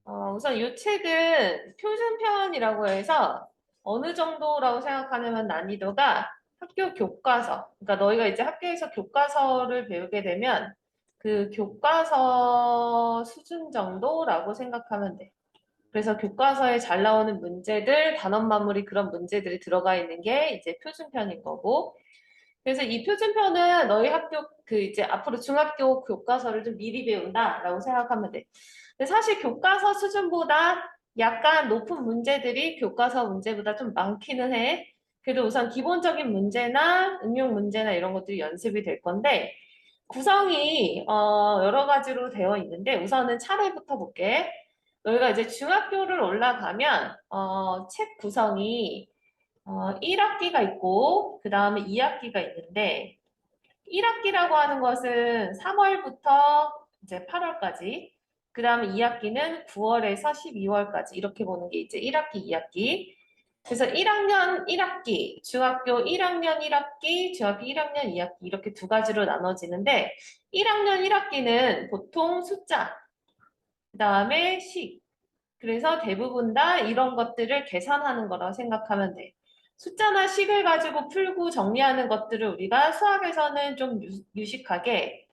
우선 이 책은 표준편이라고 해서 어느 정도라고 생각하냐면 난이도가 학교 교과서, 그러니까 너희가 이제 학교에서 교과서를 배우게 되면 그 교과서 수준 정도라고 생각하면 돼. 그래서 교과서에 잘 나오는 문제들, 단원 마무리 그런 문제들이 들어가 있는 게 이제 표준편인 거고. 그래서 이 표준편은 너희 학교 그 이제 앞으로 중학교 교과서를 좀 미리 배운다라고 생각하면 돼. 근데 사실 교과서 수준보다 약간 높은 문제들이 교과서 문제보다 좀 많기는 해. 그래도 우선 기본적인 문제나 응용 문제나 이런 것들이 연습이 될 건데 구성이 여러 가지로 되어 있는데 우선은 차례부터 볼게. 너희가 이제 중학교를 올라가면 책 구성이 1학기가 있고 그 다음에 2학기가 있는데 1학기라고 하는 것은 3월부터 이제 8월까지 그 다음에 2학기는 9월에서 12월까지 이렇게 보는 게 이제 1학기, 2학기. 그래서 1학년 1학기, 중학교 1학년 1학기, 중학교 1학년 2학기 이렇게 두 가지로 나눠지는데 1학년 1학기는 보통 숫자, 그 다음에 식, 그래서 대부분 다 이런 것들을 계산하는 거라고 생각하면 돼. 숫자나 식을 가지고 풀고 정리하는 것들을 우리가 수학에서는 좀 유식하게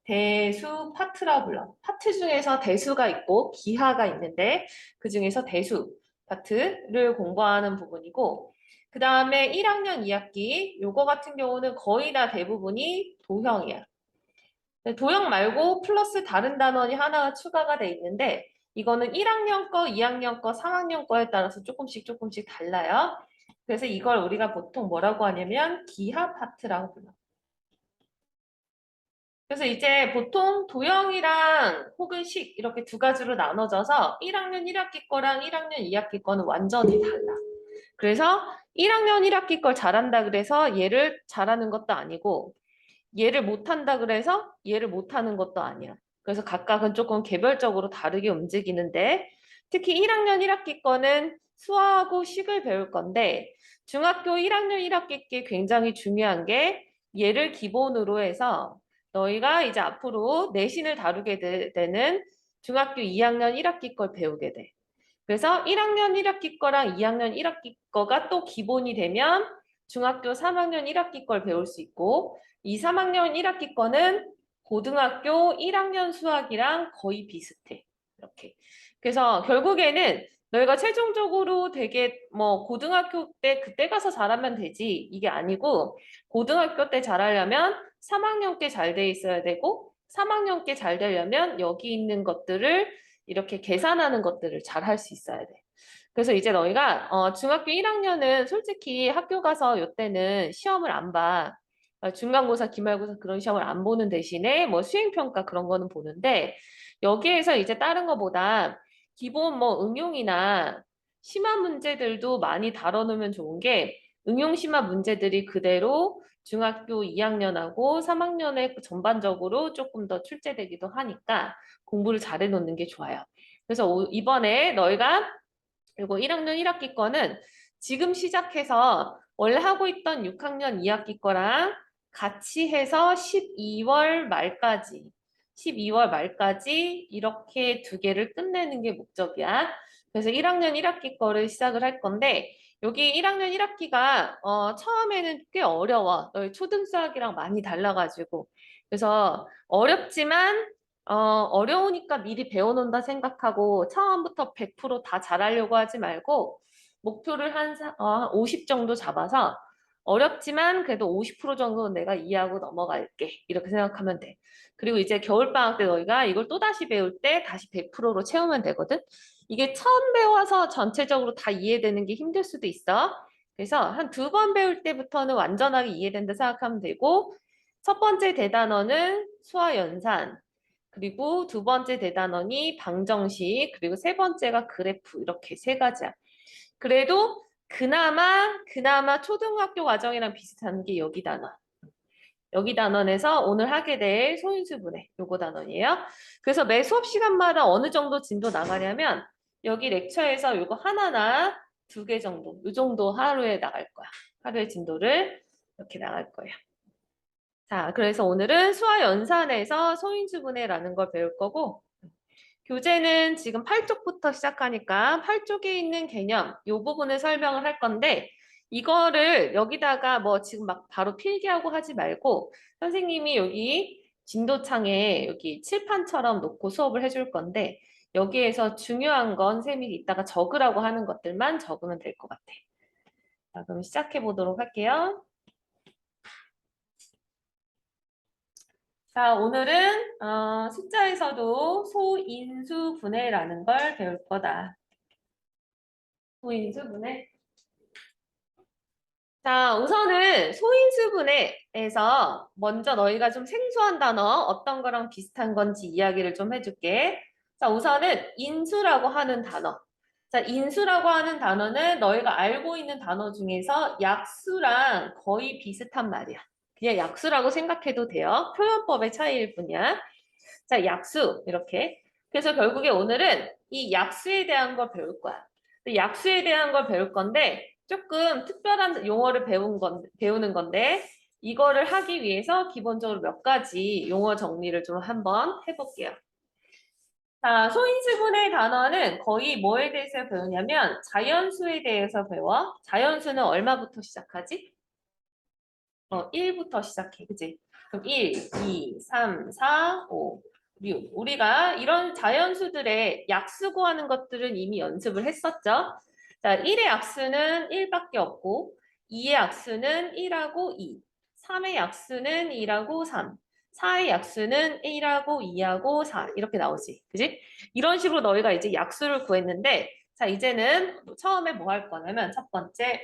대수 파트라고 불러. 파트 중에서 대수가 있고 기하가 있는데 그 중에서 대수 파트를 공부하는 부분이고 그 다음에 1학년 2학기 요거 같은 경우는 거의 다 대부분이 도형이야. 도형 말고 플러스 다른 단원이 하나가 추가가 돼 있는데 이거는 1학년 거, 2학년 거, 3학년 거에 따라서 조금씩 달라요. 그래서 이걸 우리가 보통 뭐라고 하냐면 기하 파트라고 불러. 그래서 이제 보통 도형이랑 혹은 식 이렇게 두 가지로 나눠져서 1학년 1학기 거랑 1학년 2학기 거는 완전히 달라. 그래서 1학년 1학기 걸 잘한다 그래서 얘를 잘하는 것도 아니고 얘를 못한다 그래서 얘를 못하는 것도 아니야. 그래서 각각은 조금 개별적으로 다르게 움직이는데 특히 1학년 1학기 거는 수화하고 식을 배울 건데 중학교 1학년 1학기 게 굉장히 중요한 게 얘를 기본으로 해서 너희가 이제 앞으로 내신을 다루게 되는 중학교 2학년 1학기 걸 배우게 돼. 그래서 1학년 1학기 거랑 2학년 1학기 거가 또 기본이 되면 중학교 3학년 1학기 걸 배울 수 있고 2, 3학년 1학기 거는 고등학교 1학년 수학이랑 거의 비슷해. 이렇게. 그래서 결국에는 너희가 최종적으로 되게 뭐 고등학교 때 그때 가서 잘하면 되지 이게 아니고 고등학교 때 잘하려면 3학년 께 잘 돼 있어야 되고 3학년 께 잘 되려면 여기 있는 것들을 이렇게 계산하는 것들을 잘 할 수 있어야 돼. 그래서 이제 너희가 중학교 1학년은 솔직히 학교 가서 요때는 시험을 안 봐. 중간고사, 기말고사 그런 시험을 안 보는 대신에 뭐 수행평가 그런 거는 보는데 여기에서 이제 다른 거보다 기본 뭐 응용이나 심화 문제들도 많이 다뤄놓으면 좋은 게 응용 심화 문제들이 그대로 중학교 2학년하고 3학년에 전반적으로 조금 더 출제되기도 하니까 공부를 잘해 놓는 게 좋아요. 그래서 이번에 너희가 그리고 1학년 1학기 거는 지금 시작해서 원래 하고 있던 6학년 2학기 거랑 같이 해서 12월 말까지 이렇게 두 개를 끝내는 게 목적이야. 그래서 1학년 1학기 거를 시작을 할 건데 여기 1학년 1학기가 처음에는 꽤 어려워. 너희 초등수학이랑 많이 달라가지고. 그래서 어렵지만 어려우니까 미리 배워놓는다 생각하고 처음부터 100%다 잘하려고 하지 말고 목표를 한 50 정도 잡아서 어렵지만 그래도 50% 정도는 내가 이해하고 넘어갈게. 이렇게 생각하면 돼. 그리고 이제 겨울방학 때 너희가 이걸 또다시 배울 때 다시 100%로 채우면 되거든. 이게 처음 배워서 전체적으로 다 이해되는 게 힘들 수도 있어. 그래서 한 두 번 배울 때부터는 완전하게 이해된다 생각하면 되고 첫 번째 대단원은 수화연산, 그리고 두 번째 대단원이 방정식, 그리고 세 번째가 그래프 이렇게 세 가지야. 그래도 그나마 초등학교 과정이랑 비슷한 게 여기 단원. 여기 단원에서 오늘 하게 될 소인수분해 요거 단원이에요. 그래서 매 수업 시간마다 어느 정도 진도 나가냐면 여기 렉처에서 요거 하나나 두 개 정도, 요 정도 하루에 나갈 거야. 하루의 진도를 이렇게 나갈 거예요. 자, 그래서 오늘은 수화연산에서 소인수분해라는 걸 배울 거고 교재는 지금 8쪽부터 시작하니까 8쪽에 있는 개념, 이 부분을 설명을 할 건데, 이거를 여기다가 뭐 지금 막 바로 필기하고 하지 말고, 선생님이 여기 진도창에 여기 칠판처럼 놓고 수업을 해줄 건데, 여기에서 중요한 건 쌤이 이따가 적으라고 하는 것들만 적으면 될 것 같아. 자, 그럼 시작해 보도록 할게요. 자, 오늘은 숫자에서도 소인수분해라는 걸 배울 거다. 소인수분해. 자, 우선은 소인수분해에서 먼저 너희가 좀 생소한 단어 어떤 거랑 비슷한 건지 이야기를 좀 해줄게. 자, 우선은 인수라고 하는 단어. 자, 인수라고 하는 단어는 너희가 알고 있는 단어 중에서 약수랑 거의 비슷한 말이야. 그냥 약수라고 생각해도 돼요. 표현법의 차이일 뿐이야. 자, 약수 이렇게. 그래서 결국에 오늘은 이 약수에 대한 걸 배울 거야. 약수에 대한 걸 배울 건데 조금 특별한 용어를 배우는 건데 이거를 하기 위해서 기본적으로 몇 가지 용어 정리를 좀 한번 해볼게요. 자, 소인수분해 단어는 거의 뭐에 대해서 배우냐면 자연수에 대해서 배워. 자연수는 얼마부터 시작하지? 1부터 시작해. 그치? 그럼 1, 2, 3, 4, 5, 6. 우리가 이런 자연수들의 약수 구하는 것들은 이미 연습을 했었죠. 자, 1의 약수는 1밖에 없고 2의 약수는 1하고 2, 3의 약수는 2하고 3, 4의 약수는 1하고 2하고 4 이렇게 나오지. 그지? 이런 식으로 너희가 이제 약수를 구했는데 자, 이제는 처음에 뭐 할 거냐면 첫 번째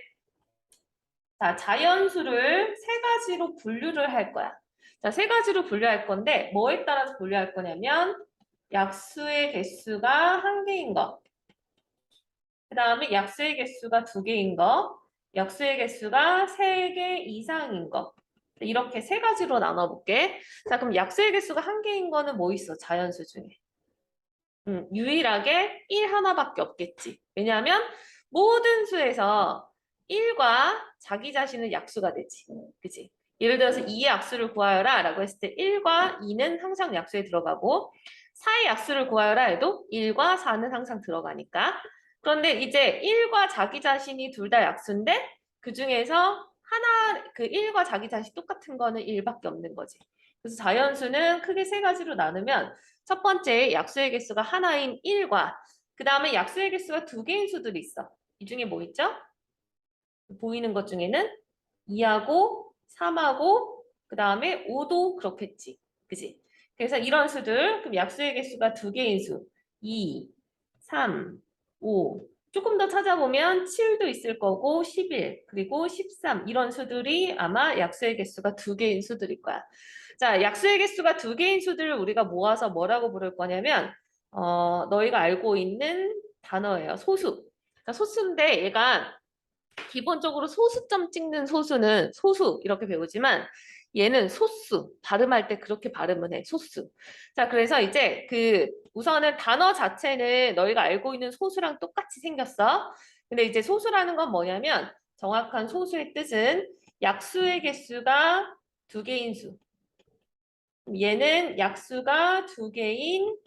자, 자연수를 세 가지로 분류를 할 거야. 자, 세 가지로 분류할 건데 뭐에 따라서 분류할 거냐면 약수의 개수가 한 개인 거, 그 다음에 약수의 개수가 두 개인 거, 약수의 개수가 세 개 이상인 거. 이렇게 세 가지로 나눠볼게. 자, 그럼 약수의 개수가 한 개인 거는 뭐 있어? 자연수 중에. 유일하게 1 하나밖에 없겠지. 왜냐하면 모든 수에서 1과 자기 자신은 약수가 되지. 그치? 예를 들어서 2의 약수를 구하여라 라고 했을 때 1과 2는 항상 약수에 들어가고 4의 약수를 구하여라 해도 1과 4는 항상 들어가니까. 그런데 이제 1과 자기 자신이 둘 다 약수인데 그 중에서 하나, 그 1과 자기 자신 똑같은 거는 1밖에 없는 거지. 그래서 자연수는 크게 세 가지로 나누면 첫 번째 약수의 개수가 하나인 1과 그 다음에 약수의 개수가 두 개인 수들이 있어. 이 중에 뭐 있죠? 보이는 것 중에는 2하고 3하고 그 다음에 5도 그렇겠지. 그지? 그래서 이런 수들 그럼 약수의 개수가 두 개인 수 2, 3, 5 조금 더 찾아보면 7도 있을 거고 11 그리고 13 이런 수들이 아마 약수의 개수가 두 개인 수들일 거야. 자, 약수의 개수가 두 개인 수들을 우리가 모아서 뭐라고 부를 거냐면 너희가 알고 있는 단어예요. 소수. 자, 소수인데 얘가 기본적으로 소수점 찍는 소수는 소수 이렇게 배우지만 얘는 소수 발음할 때 그렇게 발음을 해. 소수. 자, 그래서 이제 그 우선은 단어 자체는 너희가 알고 있는 소수랑 똑같이 생겼어. 근데 이제 소수라는 건 뭐냐면 정확한 소수의 뜻은 약수의 개수가 두 개인 수. 얘는 약수가 두 개인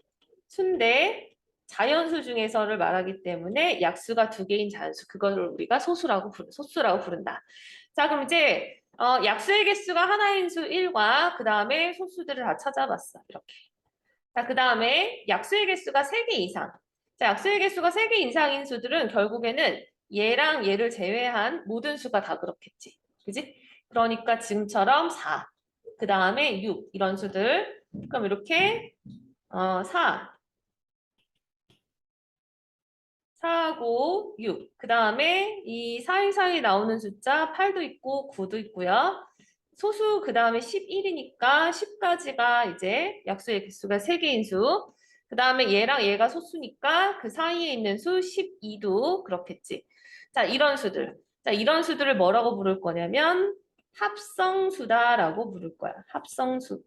수인데 자연수 중에서를 말하기 때문에 약수가 두 개인 자연수 그거를 우리가 소수라고 부른다. 자, 그럼 이제 약수의 개수가 하나인 수 1과 그 다음에 소수들을 다 찾아봤어. 이렇게. 자, 그 다음에 약수의 개수가 세 개 이상. 자, 약수의 개수가 세 개 이상인 수들은 결국에는 얘랑 얘를 제외한 모든 수가 다 그렇겠지. 그지? 그러니까 지금처럼 4, 그 다음에 6 이런 수들. 그럼 이렇게 4, 4하고 6. 그 다음에 이 사이사이 나오는 숫자 8도 있고 9도 있고요. 소수 그 다음에 11이니까 10까지가 이제 약수의 개수가 3개인 수. 그 다음에 얘랑 얘가 소수니까 그 사이에 있는 수 12도 그렇겠지. 자, 이런 수들. 자, 이런 수들을 뭐라고 부를 거냐면 합성수다라고 부를 거야. 합성수.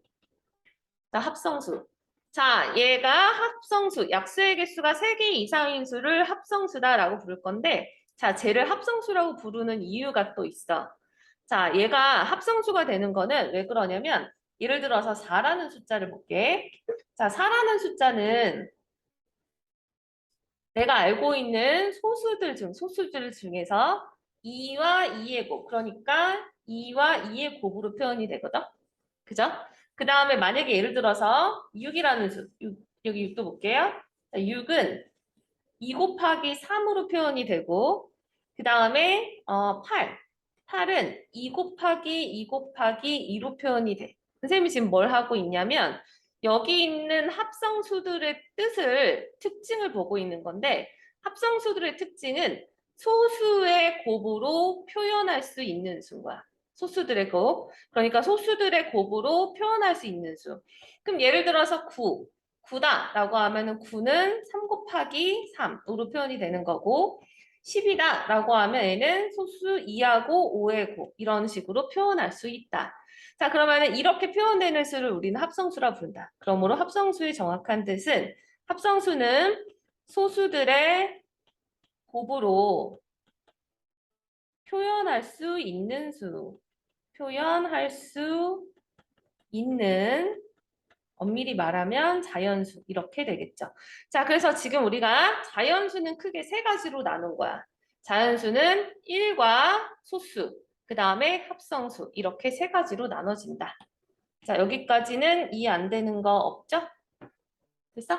자, 합성수. 자, 얘가 합성수, 약수의 개수가 3개 이상인 수를 합성수다라고 부를 건데, 자, 쟤를 합성수라고 부르는 이유가 또 있어. 자, 얘가 합성수가 되는 거는 왜 그러냐면, 예를 들어서 4라는 숫자를 볼게. 자, 4라는 숫자는 내가 알고 있는 소수들 중에서 2와 2의 곱, 그러니까 2와 2의 곱으로 표현이 되거든? 그죠? 그 다음에 만약에 예를 들어서 6이라는 수, 여기 6도 볼게요. 6은 2 곱하기 3으로 표현이 되고, 그 다음에 8은 2 곱하기 2 곱하기 2로 표현이 돼. 선생님이 지금 뭘 하고 있냐면 여기 있는 합성수들의 특징을 보고 있는 건데, 합성수들의 특징은 소수의 곱으로 표현할 수 있는 수인 거야. 소수들의 곱. 그러니까 소수들의 곱으로 표현할 수 있는 수. 그럼 예를 들어서 9다라고 하면은 9는 3 곱하기 3으로 표현이 되는 거고, 10이다라고 하면 얘는 소수 2하고 5의 곱, 이런 식으로 표현할 수 있다. 자, 그러면은 이렇게 표현되는 수를 우리는 합성수라 부른다. 그러므로 합성수의 정확한 뜻은, 합성수는 소수들의 곱으로 표현할 수 있는 수, 표현할 수 있는, 엄밀히 말하면 자연수, 이렇게 되겠죠. 자, 그래서 지금 우리가 자연수는 크게 세 가지로 나눈 거야. 자연수는 1과 소수, 그 다음에 합성수, 이렇게 세 가지로 나눠진다. 자, 여기까지는 이해 안 되는 거 없죠? 됐어?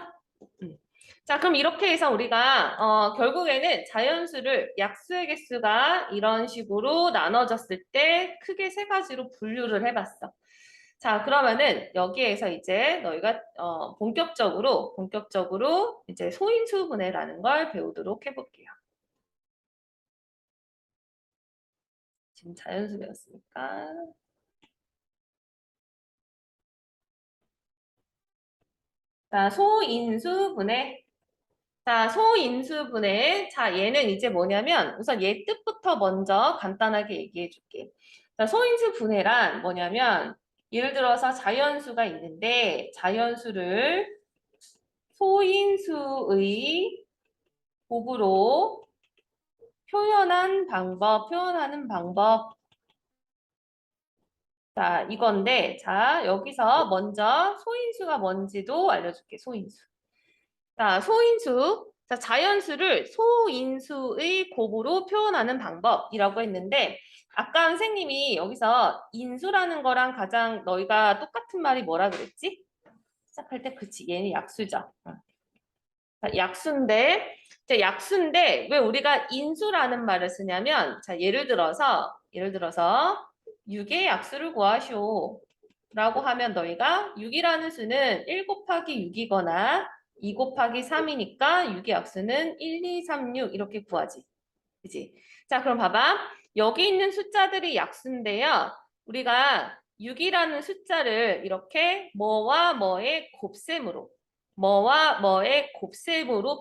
음. 자, 그럼 이렇게 해서 우리가 결국에는 자연수를 약수의 개수가 이런 식으로 나눠졌을 때 크게 세 가지로 분류를 해봤어. 자, 그러면은 여기에서 이제 너희가 본격적으로 이제 소인수 분해라는 걸 배우도록 해볼게요. 지금 자연수 배웠으니까. 자, 소인수 분해. 자, 소인수분해. 자, 얘는 이제 뭐냐면, 우선 얘 뜻부터 먼저 간단하게 얘기해 줄게. 자, 소인수분해란 뭐냐면, 예를 들어서 자연수가 있는데, 자연수를 소인수의 곱으로 표현하는 방법. 자, 이건데, 자, 여기서 먼저 소인수가 뭔지도 알려줄게, 소인수. 자, 소인수. 자, 자연수를 소인수의 곱으로 표현하는 방법이라고 했는데, 아까 선생님이 여기서 인수라는 거랑 가장 너희가 똑같은 말이 뭐라 그랬지? 시작할 때, 그치, 얘는 약수죠. 자, 약수인데, 왜 우리가 인수라는 말을 쓰냐면, 자, 예를 들어서 6의 약수를 구하시오. 라고 하면 너희가 6이라는 수는 1 곱하기 6이거나 2 곱하기 3이니까 6의 약수는 1, 2, 3, 6 이렇게 구하지. 그지? 자, 그럼 봐봐. 여기 있는 숫자들이 약수인데요. 우리가 6이라는 숫자를 이렇게 뭐와 뭐의 곱셈으로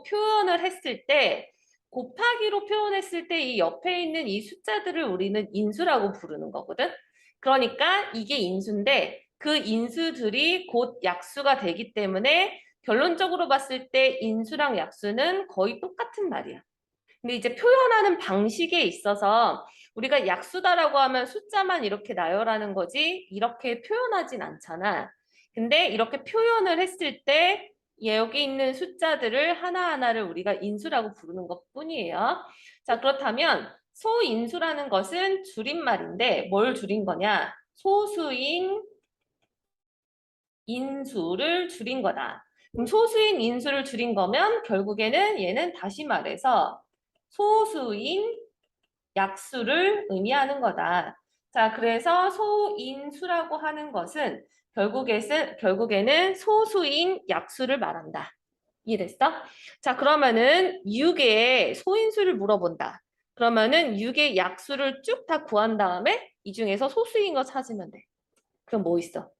표현을 했을 때, 곱하기로 표현했을 때 이 옆에 있는 이 숫자들을 우리는 인수라고 부르는 거거든. 그러니까 이게 인수인데 그 인수들이 곧 약수가 되기 때문에 결론적으로 봤을 때 인수랑 약수는 거의 똑같은 말이야. 근데 이제 표현하는 방식에 있어서 우리가 약수다라고 하면 숫자만 이렇게 나열하는 거지 이렇게 표현하진 않잖아. 근데 이렇게 표현을 했을 때 여기 있는 숫자들을 하나하나를 우리가 인수라고 부르는 것뿐이에요. 자, 그렇다면 소인수라는 것은 줄임말인데 뭘 줄인 거냐? 소수인 인수를 줄인 거다. 그럼 소수인 인수를 줄인 거면 결국에는 얘는 다시 말해서 소수인 약수를 의미하는 거다. 자, 그래서 소인수라고 하는 것은 결국에는 소수인 약수를 말한다. 이해됐어? 자, 그러면은 6의 소인수를 물어본다. 그러면은 6의 약수를 쭉 다 구한 다음에 이 중에서 소수인 거 찾으면 돼. 그럼 뭐 있어?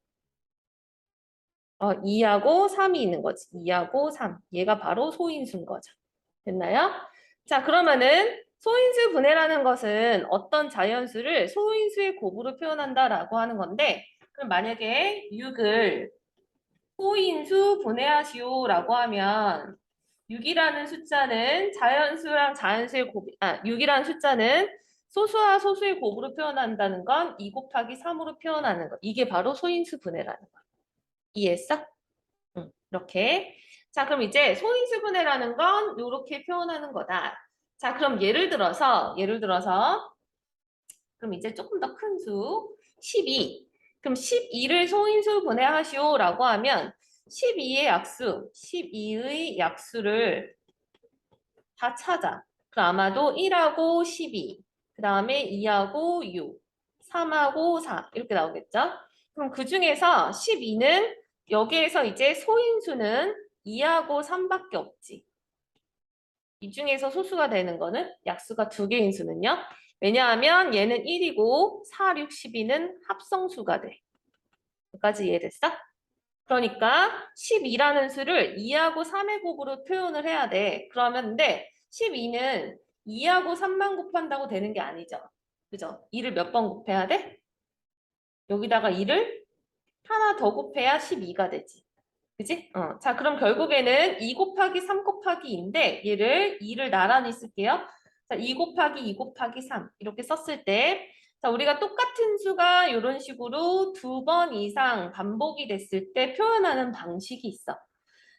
2하고 3이 있는 거지. 2하고 3. 얘가 바로 소인수인 거죠. 됐나요? 자, 그러면은 소인수 분해라는 것은 어떤 자연수를 소인수의 곱으로 표현한다라고 하는 건데, 그럼 만약에 6을 소인수 분해하시오라고 하면 6이라는 숫자는 자연수랑 자연수의 곱, 6이라는 숫자는 소수와 소수의 곱으로 표현한다는 건 2 곱하기 3으로 표현하는 거. 이게 바로 소인수 분해라는 거. 이해했어? 응, 이렇게. 자, 그럼 이제 소인수분해라는 건 이렇게 표현하는 거다. 자, 그럼 예를 들어서 그럼 이제 조금 더 큰 수, 12. 그럼 12를 소인수 분해하시오라고 하면 12의 약수, 12의 약수를 다 찾아. 그럼 아마도 1하고 12, 그 다음에 2하고 6, 3하고 4 이렇게 나오겠죠? 그럼 그 중에서 12는 여기에서 이제 소인수는 2하고 3밖에 없지. 이 중에서 소수가 되는 거는 약수가 두 개인 수는요. 왜냐하면 얘는 1이고 4, 6, 12는 합성수가 돼. 여기까지 이해됐어? 그러니까 12라는 수를 2하고 3의 곱으로 표현을 해야 돼. 그러면 근데 12는 2하고 3만 곱한다고 되는 게 아니죠. 그죠? 2를 몇 번 곱해야 돼? 여기다가 2를 하나 더 곱해야 12가 되지. 그지? 자, 그럼 결국에는 2 곱하기 3 곱하기 2인데 얘를 2를 나란히 쓸게요. 자, 2 곱하기 2 곱하기 3 이렇게 썼을 때 자, 우리가 똑같은 수가 이런 식으로 두 번 이상 반복이 됐을 때 표현하는 방식이 있어.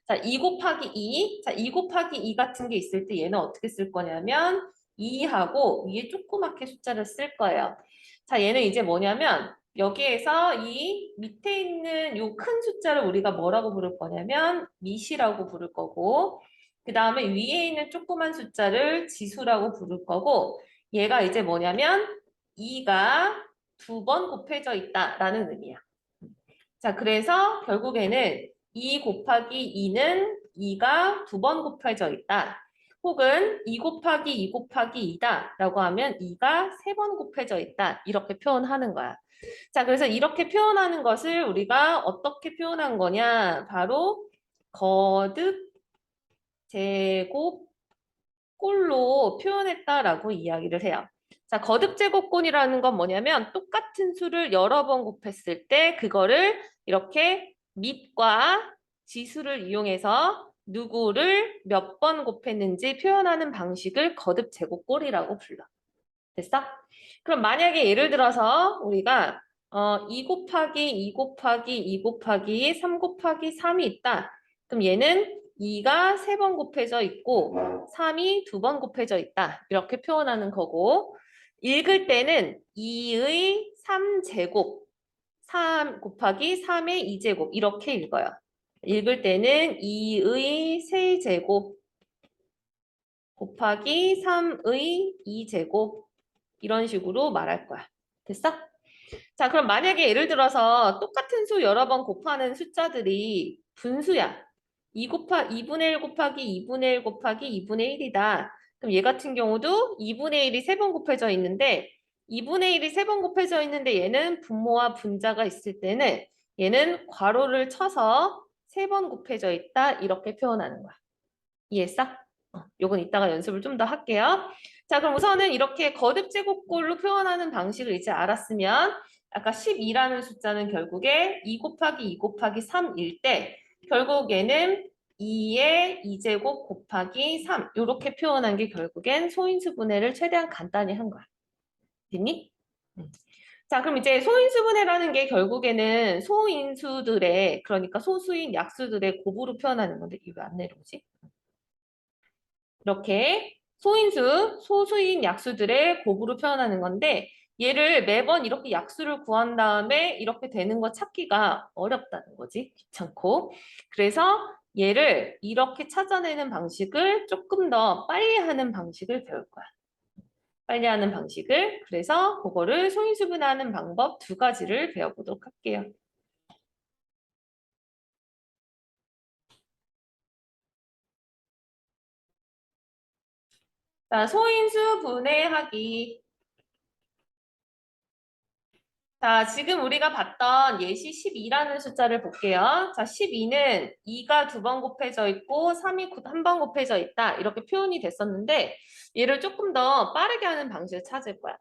자, 2 곱하기 2. 자, 2 곱하기 2 같은 게 있을 때 얘는 어떻게 쓸 거냐면 2하고 위에 조그맣게 숫자를 쓸 거예요. 자, 얘는 이제 뭐냐면 여기에서 이 밑에 있는 요 큰 숫자를 우리가 뭐라고 부를 거냐면 미시라고 부를 거고 그 다음에 위에 있는 조그만 숫자를 지수라고 부를 거고 얘가 이제 뭐냐면 2가 두 번 곱해져 있다라는 의미야. 자, 그래서 결국에는 2 곱하기 2는 2가 두 번 곱해져 있다. 혹은 2 곱하기 2 곱하기 2다 라고 하면 2가 세 번 곱해져 있다. 이렇게 표현하는 거야. 자, 그래서 이렇게 표현하는 것을 우리가 어떻게 표현한 거냐? 바로 거듭 제곱 꼴로 표현했다라고 이야기를 해요. 자, 거듭제곱꼴이라는 건 뭐냐면 똑같은 수를 여러 번 곱했을 때 그거를 이렇게 밑과 지수를 이용해서 누구를 몇 번 곱했는지 표현하는 방식을 거듭제곱꼴이라고 불러. 됐어? 그럼 만약에 예를 들어서 우리가 2 곱하기 2 곱하기 2 곱하기 3 곱하기 3이 있다. 그럼 얘는 2가 세 번 곱해져 있고 3이 두 번 곱해져 있다. 이렇게 표현하는 거고 읽을 때는 2의 3제곱 3 곱하기 3의 2제곱 이렇게 읽어요. 읽을 때는 2의 세제곱 곱하기 3의 2제곱 이런 식으로 말할 거야. 됐어? 자, 그럼 만약에 예를 들어서 똑같은 수 여러 번 곱하는 숫자들이 분수야. 2분의 1 곱하기 2분의 1 곱하기 2분의 1이다. 그럼 얘 같은 경우도 2분의 1이 세 번 곱해져 있는데 2분의 1이 세 번 곱해져 있는데 얘는 분모와 분자가 있을 때는 얘는 괄호를 쳐서 세 번 곱해져 있다. 이렇게 표현하는 거야. 이해했어? 요건 이따가 연습을 좀 더 할게요. 자, 그럼 우선은 이렇게 거듭 제곱꼴로 표현하는 방식을 이제 알았으면 아까 12라는 숫자는 결국에 2 곱하기 2 곱하기 3일 때 결국 얘는 2의 2제곱 곱하기 3 이렇게 표현한 게 결국엔 소인수 분해를 최대한 간단히 한 거야. 됐니? 자, 그럼 이제 소인수 분해라는 게 결국에는 소인수들의 그러니까 소수인 약수들의 곱으로 표현하는 건데 이거 왜 안 내려오지? 이렇게 소수인 약수들의 곱으로 표현하는 건데 얘를 매번 이렇게 약수를 구한 다음에 이렇게 되는 거 찾기가 어렵다는 거지. 귀찮고. 그래서 얘를 이렇게 찾아내는 방식을 조금 더 빨리 하는 방식을 배울 거야. 빨리 하는 방식을. 그래서 그거를 소인수분해하는 방법 두 가지를 배워보도록 할게요. 자, 소인수 분해하기. 자, 지금 우리가 봤던 예시 12라는 숫자를 볼게요. 자, 12는 2가 두 번 곱해져 있고 3이 한 번 곱해져 있다. 이렇게 표현이 됐었는데 얘를 조금 더 빠르게 하는 방식을 찾을 거야.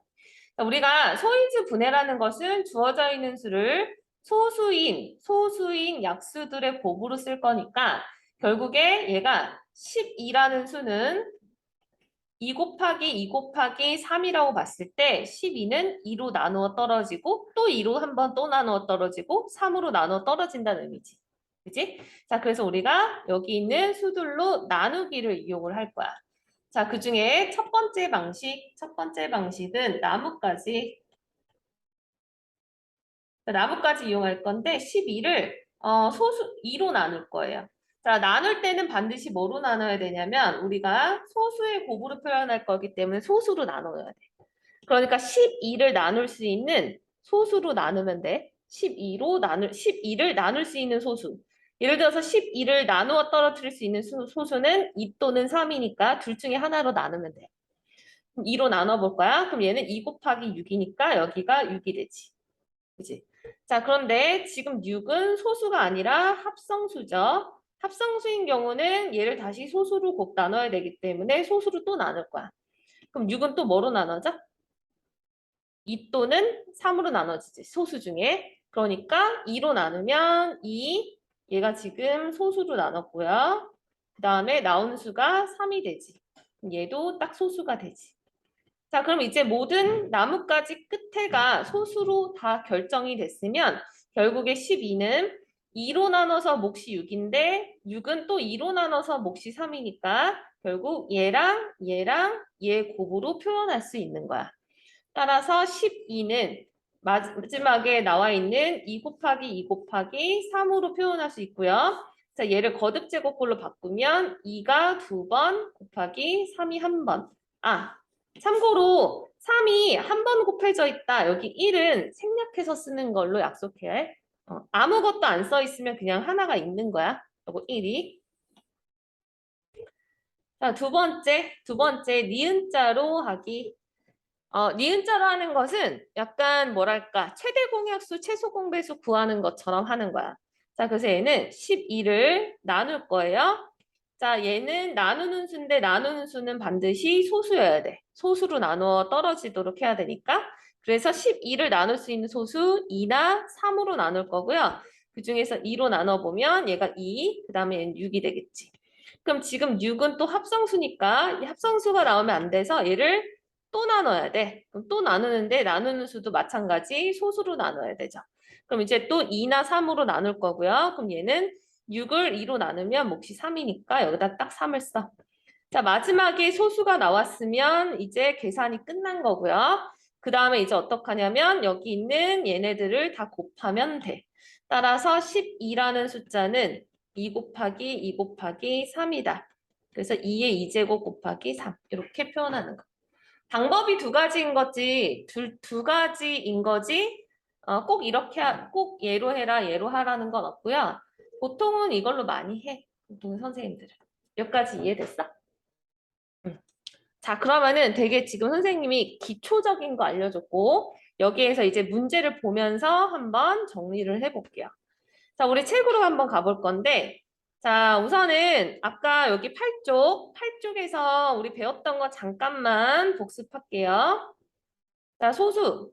자, 우리가 소인수 분해라는 것은 주어져 있는 수를 소수인 약수들의 곱으로 쓸 거니까 결국에 얘가 12라는 수는 2 곱하기 2 곱하기 3이라고 봤을 때 12는 2로 나누어 떨어지고 또 2로 한 번 또 나누어 떨어지고 3으로 나누어 떨어진다는 의미지. 그지? 자, 그래서 우리가 여기 있는 수들로 나누기를 이용을 할 거야. 자, 그 중에 첫 번째 방식은 나뭇가지. 나뭇가지 이용할 건데 12를 소수 2로 나눌 거예요. 자, 나눌 때는 반드시 뭐로 나눠야 되냐면 우리가 소수의 곱으로 표현할 거기 때문에 소수로 나눠야 돼. 그러니까 12를 나눌 수 있는 소수로 나누면 돼. 12를 나눌 수 있는 소수. 예를 들어서 12를 나누어 떨어뜨릴 수 있는 소수는 2 또는 3이니까 둘 중에 하나로 나누면 돼. 그럼 2로 나눠볼 거야. 그럼 얘는 2 곱하기 6이니까 여기가 6이 되지. 그지? 자, 그런데 지금 6은 소수가 아니라 합성수죠. 합성수인 경우는 얘를 다시 소수로 곱 나눠야 되기 때문에 소수로 또 나눌 거야. 그럼 6은 또 뭐로 나눠져? 2 또는 3으로 나눠지지. 소수 중에. 그러니까 2로 나누면 2, 얘가 지금 소수로 나눴고요. 그 다음에 나온 수가 3이 되지. 얘도 딱 소수가 되지. 자, 그럼 이제 모든 나뭇가지 끝에가 소수로 다 결정이 됐으면 결국에 12는 2로 나눠서 몫이 6인데 6은 또 2로 나눠서 몫이 3이니까 결국 얘랑 얘 곱으로 표현할 수 있는 거야. 따라서 12는 마지막에 나와 있는 2 곱하기 2 곱하기 3으로 표현할 수 있고요. 자, 얘를 거듭 제곱꼴로 바꾸면 2가 2번 곱하기 3이 1번. 아, 참고로 3이 한 번 곱해져 있다. 여기 1은 생략해서 쓰는 걸로 약속해야 해. 아무것도 안 써 있으면 그냥 하나가 있는 거야. 요거 1이. 자, 두 번째 니은자로 하기. 니은자로 하는 것은 약간 뭐랄까 최대 공약수, 최소 공배수 구하는 것처럼 하는 거야. 자, 그래서 얘는 12를 나눌 거예요. 자, 얘는 나누는 수인데 나누는 수는 반드시 소수여야 돼. 소수로 나누어 떨어지도록 해야 되니까. 그래서 12를 나눌 수 있는 소수 2나 3으로 나눌 거고요. 그 중에서 2로 나눠보면 얘가 2, 그 다음에 얘는 6이 되겠지. 그럼 지금 6은 또 합성수니까 이 합성수가 나오면 안 돼서 얘를 또 나눠야 돼. 그럼 또 나누는데 나누는 수도 마찬가지 소수로 나눠야 되죠. 그럼 이제 또 2나 3으로 나눌 거고요. 그럼 얘는 6을 2로 나누면 몫이 3이니까 여기다 딱 3을 써. 자, 마지막에 소수가 나왔으면 이제 계산이 끝난 거고요. 그 다음에 이제 어떡하냐면 여기 있는 얘네들을 다 곱하면 돼. 따라서 12라는 숫자는 2 곱하기 2 곱하기 3이다. 그래서 2의 2제곱 곱하기 3 이렇게 표현하는 거. 방법이 두 가지인 거지, 두 가지인 거지, 꼭 이렇게, 꼭 얘로 해라, 얘로 하라는 건 없고요. 보통은 이걸로 많이 해. 보통 선생님들은. 여기까지 이해됐어? 응. 자, 그러면은 되게 지금 선생님이 기초적인 거 알려줬고, 여기에서 이제 문제를 보면서 한번 정리를 해볼게요. 자, 우리 책으로 한번 가볼 건데, 자, 우선은 아까 여기 8쪽에서 우리 배웠던 거 잠깐만 복습할게요. 자, 소수.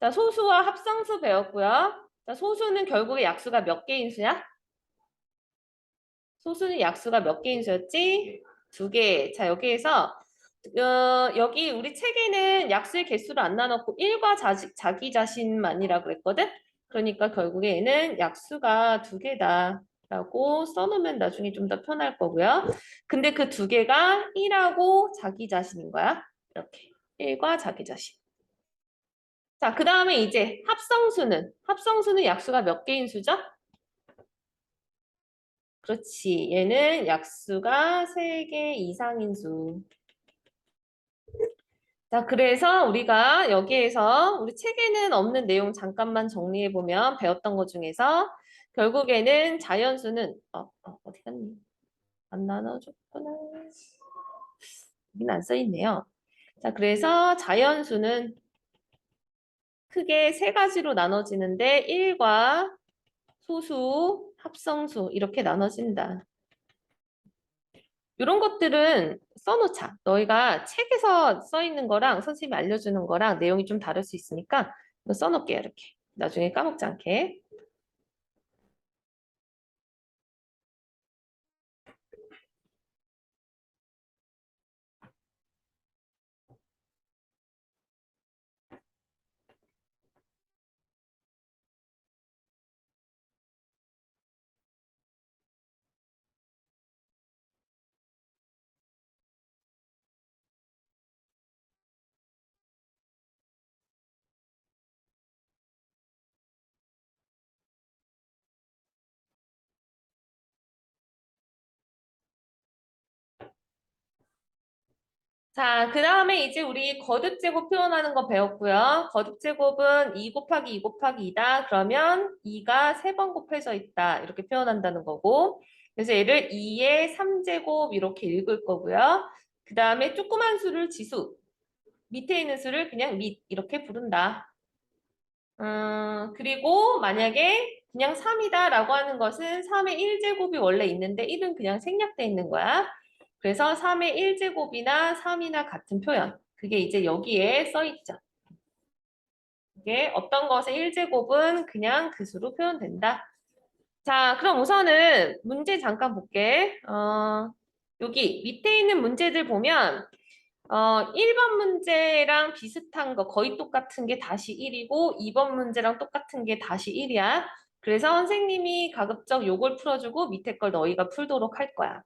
자, 소수와 합성수 배웠고요. 자, 소수는 결국에 약수가 몇 개인 수야? 소수는 약수가 몇 개인 수였지? 2개. 자, 여기에서 여기 우리 책에는 약수의 개수를 안 나눴고 1과 자기 자신만이라고 그랬거든? 그러니까 결국에 얘는 약수가 2개다. 라고 써놓으면 나중에 좀 더 편할 거고요. 근데 그 2개가 1하고 자기 자신인 거야. 이렇게. 1과 자기 자신. 자, 그 다음에 이제 합성수는 약수가 몇 개인 수죠? 그렇지. 얘는 약수가 3개 이상인 수. 자, 그래서 우리가 여기에서 우리 책에는 없는 내용 잠깐만 정리해보면 배웠던 것 중에서 결국에는 자연수는, 어디 갔니? 안 나눠줬구나. 여긴 안 써있네요. 자, 그래서 자연수는 크게 3가지로 나눠지는데 1과 소수, 합성수 이렇게 나눠진다. 이런 것들은 써놓자. 너희가 책에서 써 있는 거랑 선생님이 알려주는 거랑 내용이 좀 다를 수 있으니까 이거 써놓을게요. 이렇게. 나중에 까먹지 않게. 자, 그 다음에 이제 우리 거듭제곱 표현하는 거 배웠고요. 거듭제곱은 2 곱하기 2 곱하기 2다. 그러면 2가 3번 곱해져 있다. 이렇게 표현한다는 거고. 그래서 얘를 2의 3제곱 이렇게 읽을 거고요. 그 다음에 조그만 수를 지수, 밑에 있는 수를 그냥 밑 이렇게 부른다. 그리고 만약에 그냥 3이다라고 하는 것은 3의 1제곱이 원래 있는데 1은 그냥 생략돼 있는 거야. 그래서 3의 1제곱이나 3이나 같은 표현. 그게 이제 여기에 써 있죠. 이게 어떤 것의 1제곱은 그냥 그 수로 표현된다. 자, 그럼 우선은 문제 잠깐 볼게. 여기 밑에 있는 문제들 보면 1번 문제랑 비슷한 거 거의 똑같은 게 다시 1이고 2번 문제랑 똑같은 게 다시 1이야. 그래서 선생님이 가급적 요걸 풀어주고 밑에 걸 너희가 풀도록 할 거야.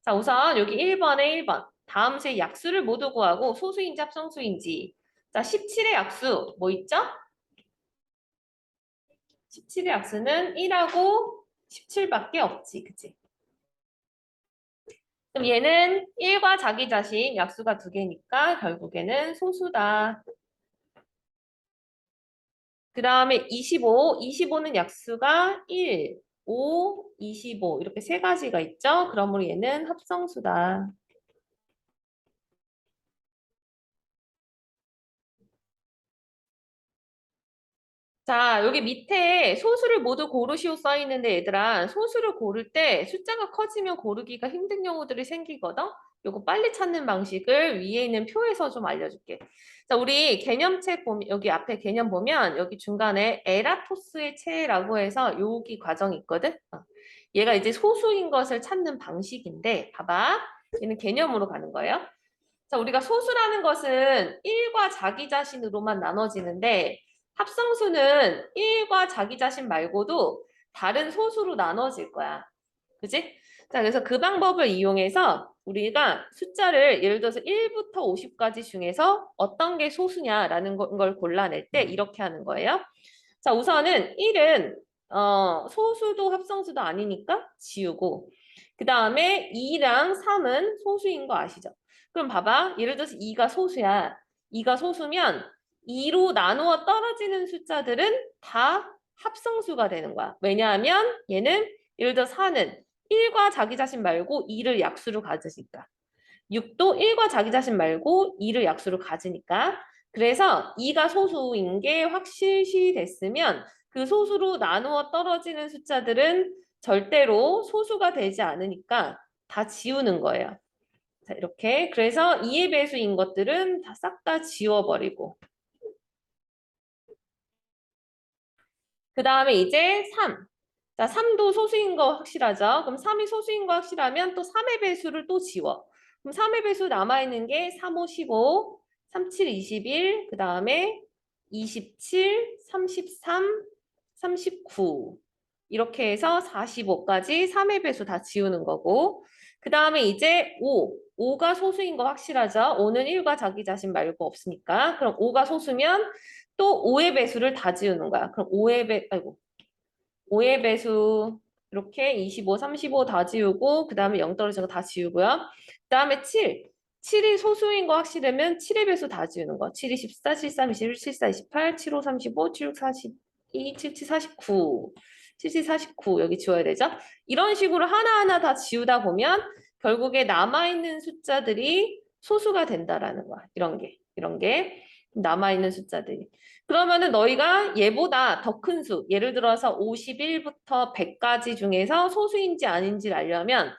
자, 우선 여기 1번에 1번. 다음 수의 약수를 모두 구하고 소수인지 합성수인지. 자, 17의 약수 뭐 있죠? 17의 약수는 1하고 17밖에 없지. 그치? 그럼 얘는 1과 자기 자신 약수가 두 개니까 결국에는 소수다. 그 다음에 25, 25는 약수가 1, 5, 25 이렇게 세 가지가 있죠. 그러므로 얘는 합성수다. 자, 여기 밑에 소수를 모두 고르시오 써 있는데 얘들아, 소수를 고를 때 숫자가 커지면 고르기가 힘든 경우들이 생기거든? 요거 빨리 찾는 방식을 위에 있는 표에서 좀 알려줄게. 자, 우리 개념책 보면, 여기 앞에 개념 보면 여기 중간에 에라토스의 체라고 해서 여기 과정이 있거든? 얘가 이제 소수인 것을 찾는 방식인데, 봐봐. 얘는 개념으로 가는 거예요. 자, 우리가 소수라는 것은 1과 자기 자신으로만 나눠지는데 합성수는 1과 자기 자신 말고도 다른 소수로 나눠질 거야. 그지? 자, 그래서 그 방법을 이용해서 우리가 숫자를 예를 들어서 1부터 50까지 중에서 어떤 게 소수냐라는 걸 골라낼 때 이렇게 하는 거예요. 자, 우선은 1은 소수도 합성수도 아니니까 지우고 그 다음에 2랑 3은 소수인 거 아시죠? 그럼 봐봐. 예를 들어서 2가 소수야. 2가 소수면 2로 나누어 떨어지는 숫자들은 다 합성수가 되는 거야. 왜냐하면 얘는 예를 들어 4는 1과 자기 자신 말고 2를 약수로 가지니까. 6도 1과 자기 자신 말고 2를 약수로 가지니까. 그래서 2가 소수인 게 확실시 됐으면 그 소수로 나누어 떨어지는 숫자들은 절대로 소수가 되지 않으니까 다 지우는 거예요. 자, 이렇게. 그래서 2의 배수인 것들은 다 싹 다 지워버리고. 그 다음에 이제 3. 자, 3도 소수인 거 확실하죠? 그럼 3이 소수인 거 확실하면 또 3의 배수를 또 지워. 그럼 3의 배수 남아있는 게 3, 5, 15, 3, 7, 21, 그 다음에 27, 33, 39. 이렇게 해서 45까지 3의 배수 다 지우는 거고. 그 다음에 이제 5. 5가 소수인 거 확실하죠? 5는 1과 자기 자신 말고 없으니까. 그럼 5가 소수면 또 5의 배수를 다 지우는 거야. 그럼 5의 배수 이렇게 25, 35 다 지우고 그 다음에 0 떨어지는 거 다 지우고요. 그 다음에 7. 7이 소수인 거 확실하면 7의 배수 다 지우는 거. 7이 14, 73, 21, 74, 28, 75, 35, 76, 42, 77, 49. 77, 49 여기 지워야 되죠? 이런 식으로 하나하나 다 지우다 보면 결국에 남아있는 숫자들이 소수가 된다라는 거야. 이런 게 남아있는 숫자들이. 그러면은 너희가 얘보다 더 큰 수, 예를 들어서 51부터 100까지 중에서 소수인지 아닌지를 알려면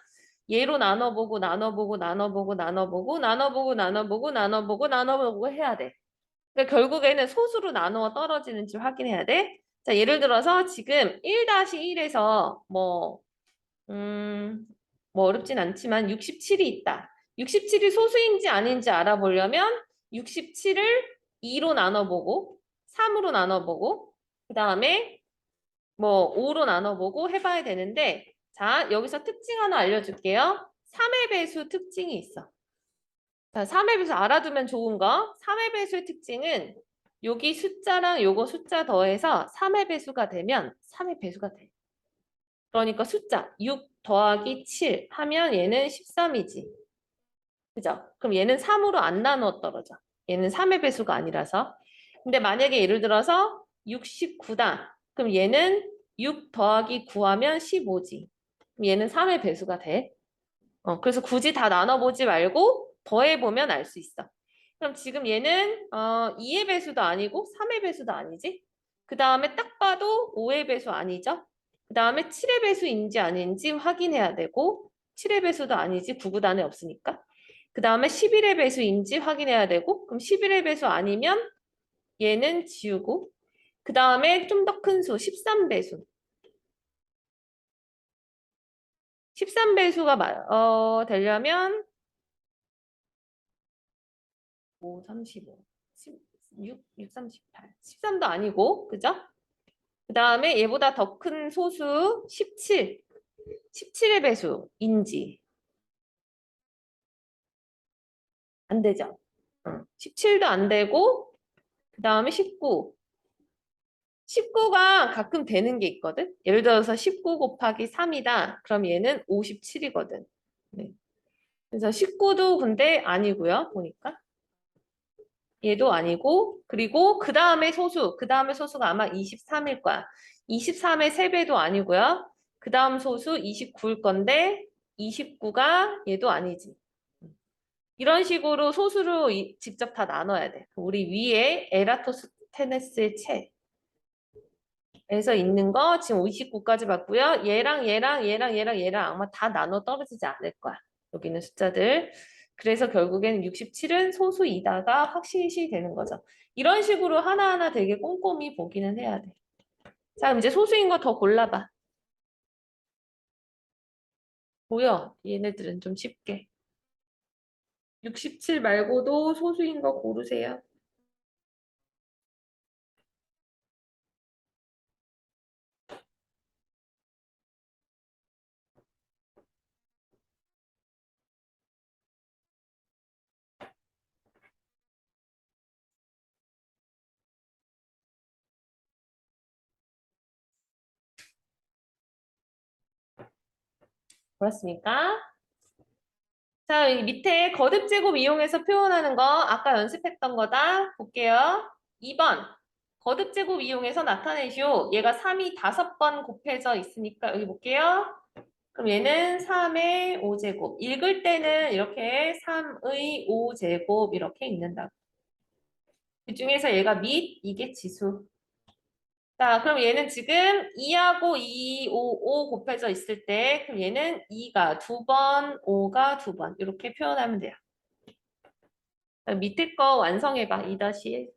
얘로 나눠보고 나눠보고 나눠보고 나눠보고 나눠보고 나눠보고 나눠보고 나눠보고 해야 돼. 그러니까 결국에는 소수로 나누어 떨어지는지 확인해야 돼. 자, 예를 들어서 지금 1-1에서 음, 뭐 어렵진 않지만 67이 있다. 67이 소수인지 아닌지 알아보려면 67을 2로 나눠보고 3으로 나눠보고 그 다음에 뭐 5로 나눠보고 해봐야 되는데 자 여기서 특징 하나 알려줄게요. 3의 배수 특징이 있어. 자 3의 배수 알아두면 좋은 거 3의 배수의 특징은 여기 숫자랑 요거 숫자 더해서 3의 배수가 되면 3의 배수가 돼. 그러니까 숫자 6 더하기 7 하면 얘는 13이지. 그죠? 그럼 얘는 3으로 안 나누어 떨어져. 얘는 3의 배수가 아니라서. 근데 만약에 예를 들어서 69다. 그럼 얘는 6 더하기 9 하면 15지. 그럼 얘는 3의 배수가 돼. 그래서 굳이 다 나눠보지 말고 더해보면 알 수 있어. 그럼 지금 얘는 2의 배수도 아니고 3의 배수도 아니지? 그 다음에 딱 봐도 5의 배수 아니죠? 그 다음에 7의 배수인지 아닌지 확인해야 되고 7의 배수도 아니지 9구단에 없으니까. 그 다음에 11의 배수인지 확인해야 되고 그럼 11의 배수 아니면 얘는 지우고 그 다음에 좀 더 큰 수 13배수. 13배수가 되려면 5, 35, 16, 6, 38. 13도 아니고, 그죠? 그 다음에 얘보다 더 큰 소수 17. 17의 배수, 인지. 안 되죠? 17도 안 되고, 그 다음에 19. 19가 가끔 되는 게 있거든? 예를 들어서 19 곱하기 3이다. 그럼 얘는 57이거든. 네. 그래서 19도 근데 아니고요, 보니까. 얘도 아니고 그리고 그 다음에 소수가 아마 23일 거야. 23의 3배도 아니고요. 그 다음 소수 29일 건데 29가 얘도 아니지. 이런 식으로 소수로 직접 다 나눠야 돼. 우리 위에 에라토스테네스의 책에서 있는 거 지금 29까지 봤고요. 얘랑 아마 다 나눠 떨어지지 않을 거야. 여기 있는 숫자들. 그래서 결국에는 67은 소수이다가 확실시 되는 거죠. 이런 식으로 하나하나 되게 꼼꼼히 보기는 해야 돼. 자, 그럼 이제 소수인 거 더 골라봐. 보여? 얘네들은 좀 쉽게. 67 말고도 소수인 거 고르세요. 그렇습니까? 자, 여기 밑에 거듭 제곱 이용해서 표현하는 거 아까 연습했던 거다. 볼게요. 2번. 거듭 제곱 이용해서 나타내시오. 얘가 3이 5번 곱해져 있으니까 여기 볼게요. 그럼 얘는 3의 5제곱. 읽을 때는 이렇게 3의 5제곱 이렇게 읽는다. 그 중에서 얘가 이게 지수. 자, 그럼 얘는 지금 2하고 2, 5 곱해져 있을 때, 그럼 얘는 2가 2번, 5가 2번. 이렇게 표현하면 돼요. 밑에 거 완성해봐. 2-1.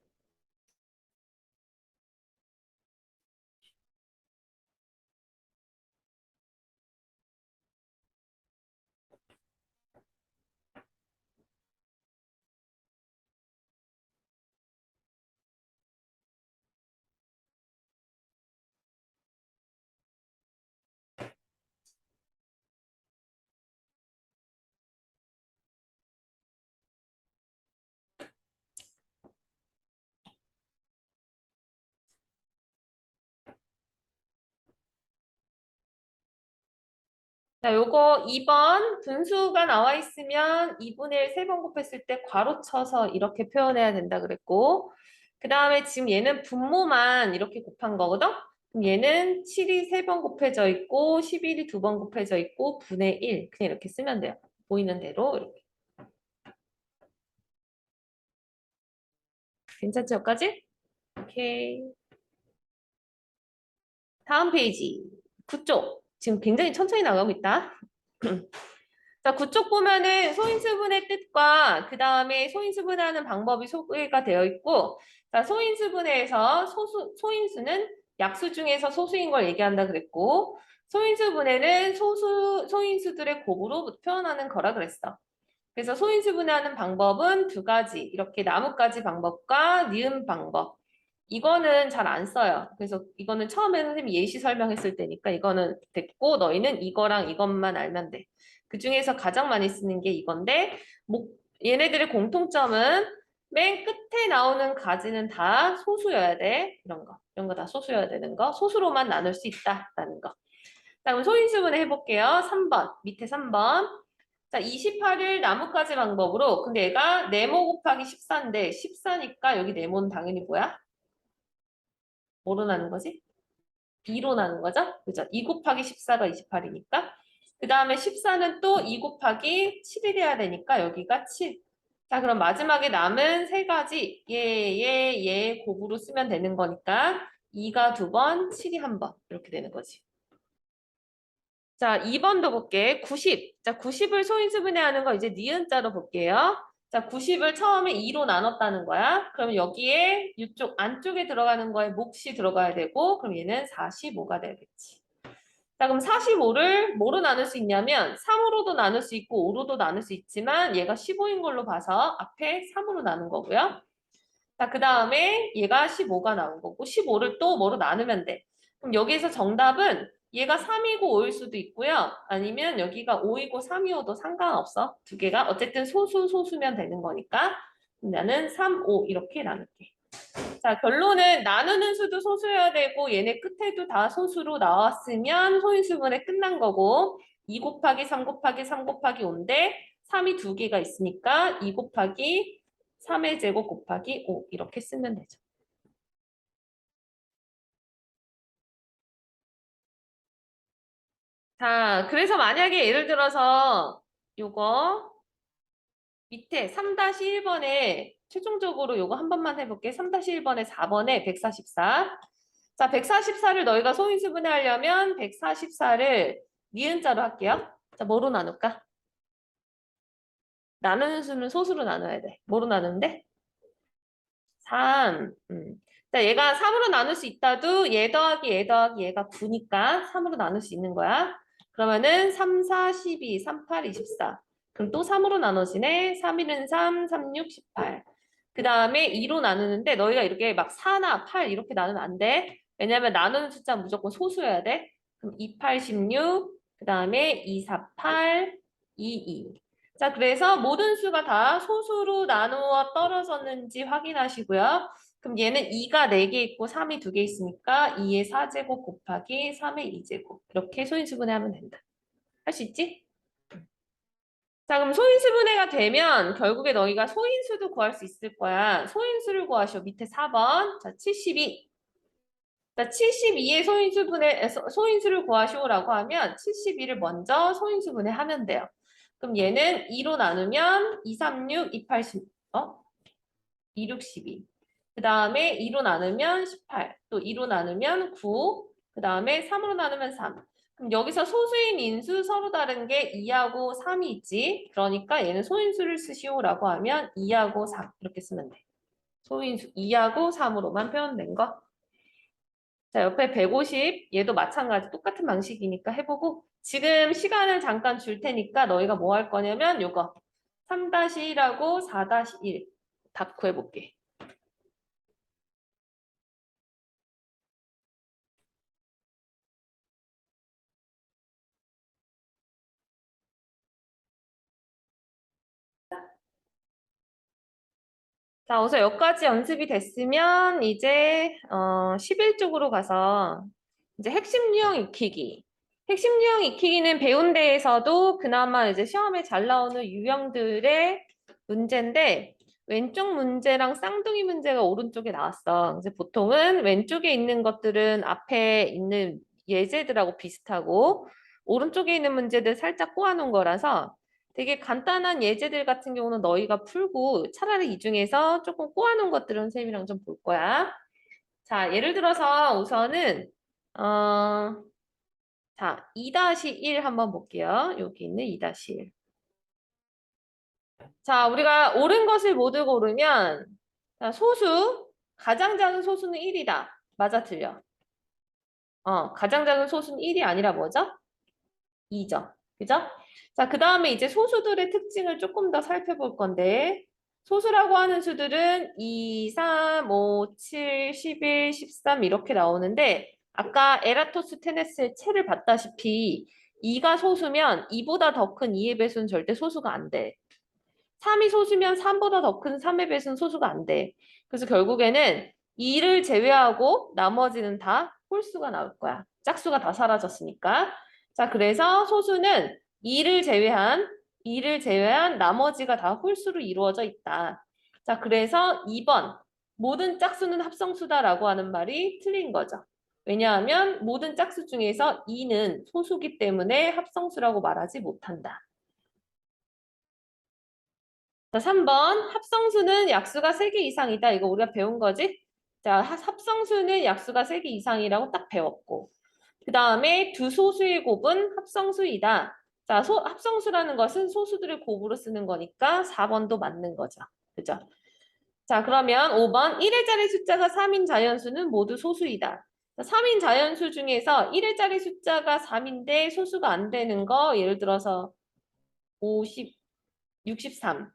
자, 요거 2번 분수가 나와 있으면 2분의 1 3번 곱했을 때 괄호 쳐서 이렇게 표현해야 된다 그랬고 그 다음에 지금 얘는 분모만 이렇게 곱한 거거든? 그럼 얘는 7이 3번 곱해져 있고 11이 2번 곱해져 있고 분의 1 그냥 이렇게 쓰면 돼요. 보이는 대로 이렇게. 괜찮죠, 여기까지? 오케이. 다음 페이지. 9쪽. 지금 굉장히 천천히 나가고 있다. 자, 9쪽 보면은 소인수분의 뜻과 그 다음에 소인수분하는 방법이 소개가 되어 있고, 자, 소인수분해에서 소인수는 약수 중에서 소수인 걸 얘기한다 그랬고, 소인수분해는 소인수들의 곱으로 표현하는 거라 그랬어. 그래서 소인수분해하는 방법은 두 가지, 이렇게 나뭇가지 방법과 니은 방법. 이거는 잘 안 써요. 그래서 이거는 처음에 선생님이 예시 설명했을 때니까 이거는 됐고 너희는 이거랑 이것만 알면 돼. 그 중에서 가장 많이 쓰는 게 이건데 얘네들의 공통점은 맨 끝에 나오는 가지는 다 소수여야 돼. 이런 거. 이런 거 다 소수여야 되는 거. 소수로만 나눌 수 있다라는 거. 자, 그럼 소인수분해 해볼게요. 3번. 밑에 3번. 자, 28일 나뭇가지 방법으로. 근데 얘가 네모 곱하기 14인데 14니까 여기 네모는 당연히 뭐야? 뭐로 나는 거지? B로 나는 거죠? 그죠? 2 곱하기 14가 28이니까. 그 다음에 14는 또 2 곱하기 7이 돼야 되니까 여기가 7. 자, 그럼 마지막에 남은 세 가지 얘 곱으로 쓰면 되는 거니까 2가 2번, 7이 1번 이렇게 되는 거지. 자, 2번도 볼게. 90. 자, 90을 소인수분해하는 거 이제 니은자로 볼게요. 자, 90을 처음에 2로 나눴다는 거야. 그럼 여기에 이쪽 안쪽에 들어가는 거에 몫이 들어가야 되고 그럼 얘는 45가 되겠지. 자, 그럼 45를 뭐로 나눌 수 있냐면 3으로도 나눌 수 있고 5로도 나눌 수 있지만 얘가 15인 걸로 봐서 앞에 3으로 나눈 거고요. 자, 그 다음에 얘가 15가 나온 거고 15를 또 뭐로 나누면 돼. 그럼 여기에서 정답은 얘가 3이고 5일 수도 있고요. 아니면 여기가 5이고 3이어도 상관없어. 두 개가 어쨌든 소수면 되는 거니까 나는 3, 5 이렇게 나눌게. 자, 결론은 나누는 수도 소수여야 되고 얘네 끝에도 다 소수로 나왔으면 소인수분해 끝난 거고 2 곱하기 3 곱하기 3 곱하기 5인데 3이 두 개가 있으니까 2 곱하기 3의 제곱 곱하기 5 이렇게 쓰면 되죠. 자, 그래서 만약에 예를 들어서 요거 밑에 3-1번에 최종적으로 요거 한 번만 해볼게. 3-1번에 4번에 144. 자, 144를 너희가 소인수분해하려면 144를 니은자로 할게요. 자, 뭐로 나눌까? 나누는 수는 소수로 나눠야 돼. 뭐로 나누는데? 3. 자, 얘가 3으로 나눌 수 있다도 얘 더하기 얘 더하기 얘가 9니까 3으로 나눌 수 있는 거야. 그러면은 3, 4, 12, 3, 8, 24. 그럼 또 3으로 나눠지네. 3, 1은 3, 3, 6, 18. 그 다음에 2로 나누는데 너희가 이렇게 막 4나 8 이렇게 나누면 안 돼. 왜냐면 나누는 숫자 무조건 소수여야 돼. 그럼 2, 8, 16. 그 다음에 2, 4, 8, 2, 2. 자, 그래서 모든 수가 다 소수로 나누어 떨어졌는지 확인하시고요. 그럼 얘는 2가 4개 있고 3이 2개 있으니까 2의 4제곱 곱하기 3의 2제곱. 이렇게 소인수분해하면 된다. 할 수 있지? 자, 그럼 소인수분해가 되면 결국에 너희가 소인수도 구할 수 있을 거야. 소인수를 구하시오. 밑에 4번. 자, 72. 자, 72의 소인수를 구하시오라고 하면 72를 먼저 소인수분해 하면 돼요. 그럼 얘는 2로 나누면 2, 3, 6, 2, 8, 10, 2, 6, 12. 그 다음에 2로 나누면 18. 또 2로 나누면 9. 그 다음에 3으로 나누면 3. 그럼 여기서 소수인 인수 서로 다른 게 2하고 3이 있지. 그러니까 얘는 소인수를 쓰시오라고 하면 2하고 3 이렇게 쓰면 돼. 소인수 2하고 3으로만 표현된 거. 자, 옆에 150 얘도 마찬가지 똑같은 방식이니까 해보고 지금 시간을 잠깐 줄 테니까 너희가 뭐 할 거냐면 요거 3-1하고 4-1 답 구해볼게. 자, 우선 여기까지 연습이 됐으면 이제 11쪽으로 가서 이제 핵심 유형 익히기. 핵심 유형 익히기는 배운 데에서도 그나마 이제 시험에 잘 나오는 유형들의 문제인데 왼쪽 문제랑 쌍둥이 문제가 오른쪽에 나왔어. 그래서 보통은 왼쪽에 있는 것들은 앞에 있는 예제들하고 비슷하고 오른쪽에 있는 문제들 살짝 꼬아놓은 거라서 되게 간단한 예제들 같은 경우는 너희가 풀고 차라리 이 중에서 조금 꼬아놓은 것들은 선생님이랑 좀 볼 거야. 자, 예를 들어서 우선은 자, 2-1 한번 볼게요. 여기 있는 2-1. 자, 우리가 옳은 것을 모두 고르면 자, 소수, 가장 작은 소수는 1이다. 맞아, 틀려? 가장 작은 소수는 1이 아니라 뭐죠? 2죠. 그죠? 자, 그 다음에 이제 소수들의 특징을 조금 더 살펴볼 건데, 소수라고 하는 수들은 2, 3, 5, 7, 11, 13 이렇게 나오는데, 아까 에라토스테네스의 채를 봤다시피 2가 소수면 2보다 더 큰 2의 배수는 절대 소수가 안 돼. 3이 소수면 3보다 더 큰 3의 배수는 소수가 안 돼. 그래서 결국에는 2를 제외하고 나머지는 다 홀수가 나올 거야. 짝수가 다 사라졌으니까. 자, 그래서 소수는 2를 제외한 2를 제외한 나머지가 다 홀수로 이루어져 있다. 자, 그래서 2번 모든 짝수는 합성수다라고 하는 말이 틀린 거죠. 왜냐하면 모든 짝수 중에서 2는 소수기 때문에 합성수라고 말하지 못한다. 자, 3번 합성수는 약수가 3개 이상이다. 이거 우리가 배운 거지? 자, 합성수는 약수가 3개 이상이라고 딱 배웠고 그 다음에 두 소수의 곱은 합성수이다. 자, 합성수라는 것은 소수들을 곱으로 쓰는 거니까 4번도 맞는 거죠. 그죠? 자, 그러면 5번 1회짜리 숫자가 3인 자연수는 모두 소수이다. 자, 3인 자연수 중에서 1회짜리 숫자가 3인데 소수가 안 되는 거 예를 들어서 50, 63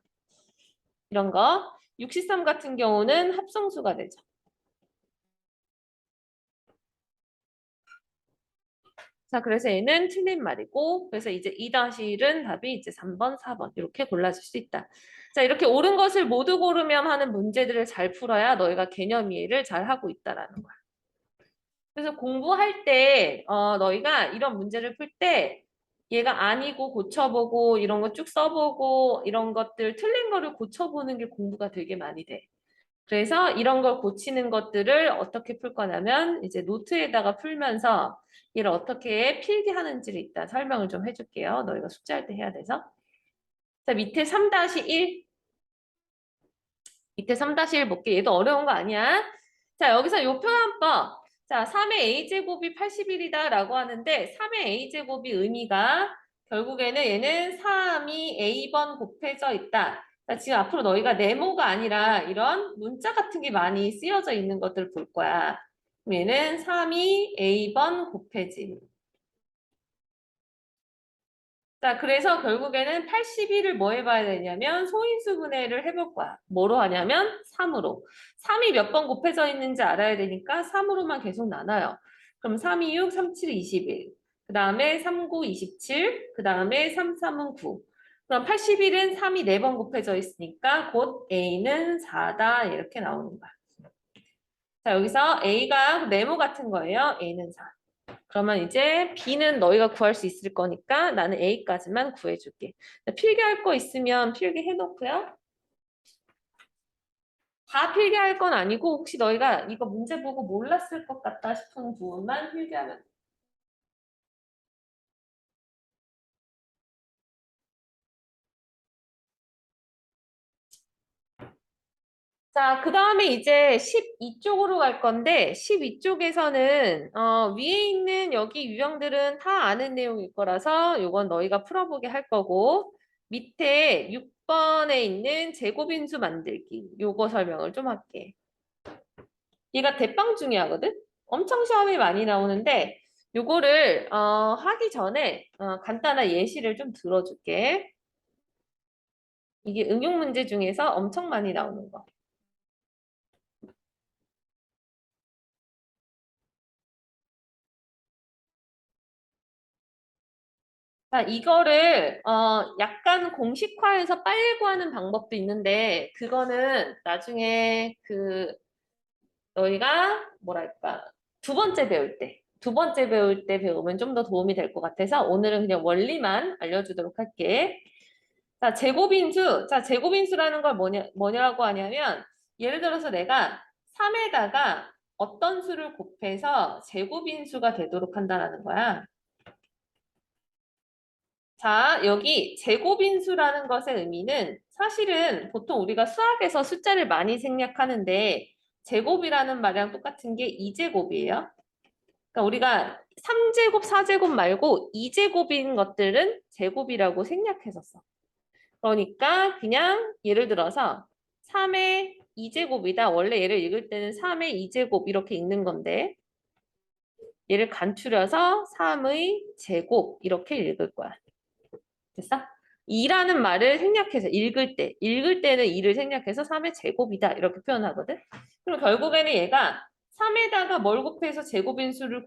이런 거 63 같은 경우는 합성수가 되죠. 자, 그래서 얘는 틀린 말이고, 그래서 이제 2-1은 답이 이제 3번, 4번 이렇게 골라줄 수 있다. 자, 이렇게 옳은 것을 모두 고르면 하는 문제들을 잘 풀어야 너희가 개념 이해를 잘 하고 있다라는 거야. 그래서 공부할 때 너희가 이런 문제를 풀 때 얘가 아니고 고쳐보고 이런 거 쭉 써보고 이런 것들 틀린 거를 고쳐보는 게 공부가 되게 많이 돼. 그래서 이런 걸 고치는 것들을 어떻게 풀 거냐면 이제 노트에다가 풀면서 얘를 어떻게 필기하는지를 이따 설명을 좀 해줄게요. 너희가 숙제할 때 해야 돼서. 자, 밑에 3-1. 밑에 3-1 볼게. 얘도 어려운 거 아니야. 자, 여기서 요 표현법. 자, 3의 a제곱이 81이다 라고 하는데 3의 a제곱이 의미가 결국에는 얘는 3이 a번 곱해져 있다. 자, 지금 앞으로 너희가 네모가 아니라 이런 문자 같은 게 많이 쓰여져 있는 것들 볼 거야. 그럼 얘는 3이 a번 곱해짐. 자, 그래서 결국에는 81을 뭐 해봐야 되냐면 소인수 분해를 해볼 거야. 뭐로 하냐면 3으로. 3이 몇 번 곱해져 있는지 알아야 되니까 3으로만 계속 나눠요. 그럼 3, 2, 6, 3, 7, 21. 그 다음에 3, 9, 27. 그 다음에 3, 3은 9. 그럼 81은 3이 4번 곱해져 있으니까 곧 A는 4다. 이렇게 나오는 거야. 자, 여기서 A가 네모 같은 거예요. A는 4. 그러면 이제 B는 너희가 구할 수 있을 거니까 나는 A까지만 구해줄게. 필기할 거 있으면 필기해놓고요. 다 필기할 건 아니고 혹시 너희가 이거 문제 보고 몰랐을 것 같다 싶은 부분만 필기하면 돼. 자, 그 다음에 이제 12쪽으로 갈 건데 12쪽에서는 위에 있는 여기 유형들은 다 아는 내용일 거라서 이건 너희가 풀어보게 할 거고 밑에 6번에 있는 제곱인수 만들기 요거 설명을 좀 할게. 얘가 대빵 중요하거든? 엄청 시험에 많이 나오는데 요거를 하기 전에 간단한 예시를 좀 들어줄게. 이게 응용 문제 중에서 엄청 많이 나오는 거. 자, 이거를 약간 공식화해서 빨리 구하는 방법도 있는데 그거는 나중에 너희가 뭐랄까 두 번째 배울 때 배우면 좀 더 도움이 될 것 같아서 오늘은 그냥 원리만 알려주도록 할게. 자, 제곱인수. 자, 제곱인수라는 걸 뭐냐고 하냐면 예를 들어서 내가 3에다가 어떤 수를 곱해서 제곱인수가 되도록 한다는 거야. 자, 여기 제곱인수라는 것의 의미는 사실은 보통 우리가 수학에서 숫자를 많이 생략하는데 제곱이라는 말이랑 똑같은 게 2제곱이에요. 그러니까 우리가 3제곱, 4제곱 말고 2제곱인 것들은 제곱이라고 생략했었어. 그러니까 그냥 예를 들어서 3의 2제곱이다. 원래 얘를 읽을 때는 3의 2제곱 이렇게 읽는 건데 얘를 간추려서 3의 제곱 이렇게 읽을 거야. 됐어? 2라는 말을 생략해서 읽을 때는 2를 생략해서 3의 제곱이다 이렇게 표현하거든. 그럼 결국에는 얘가 3에다가 뭘 곱해서 제곱인수를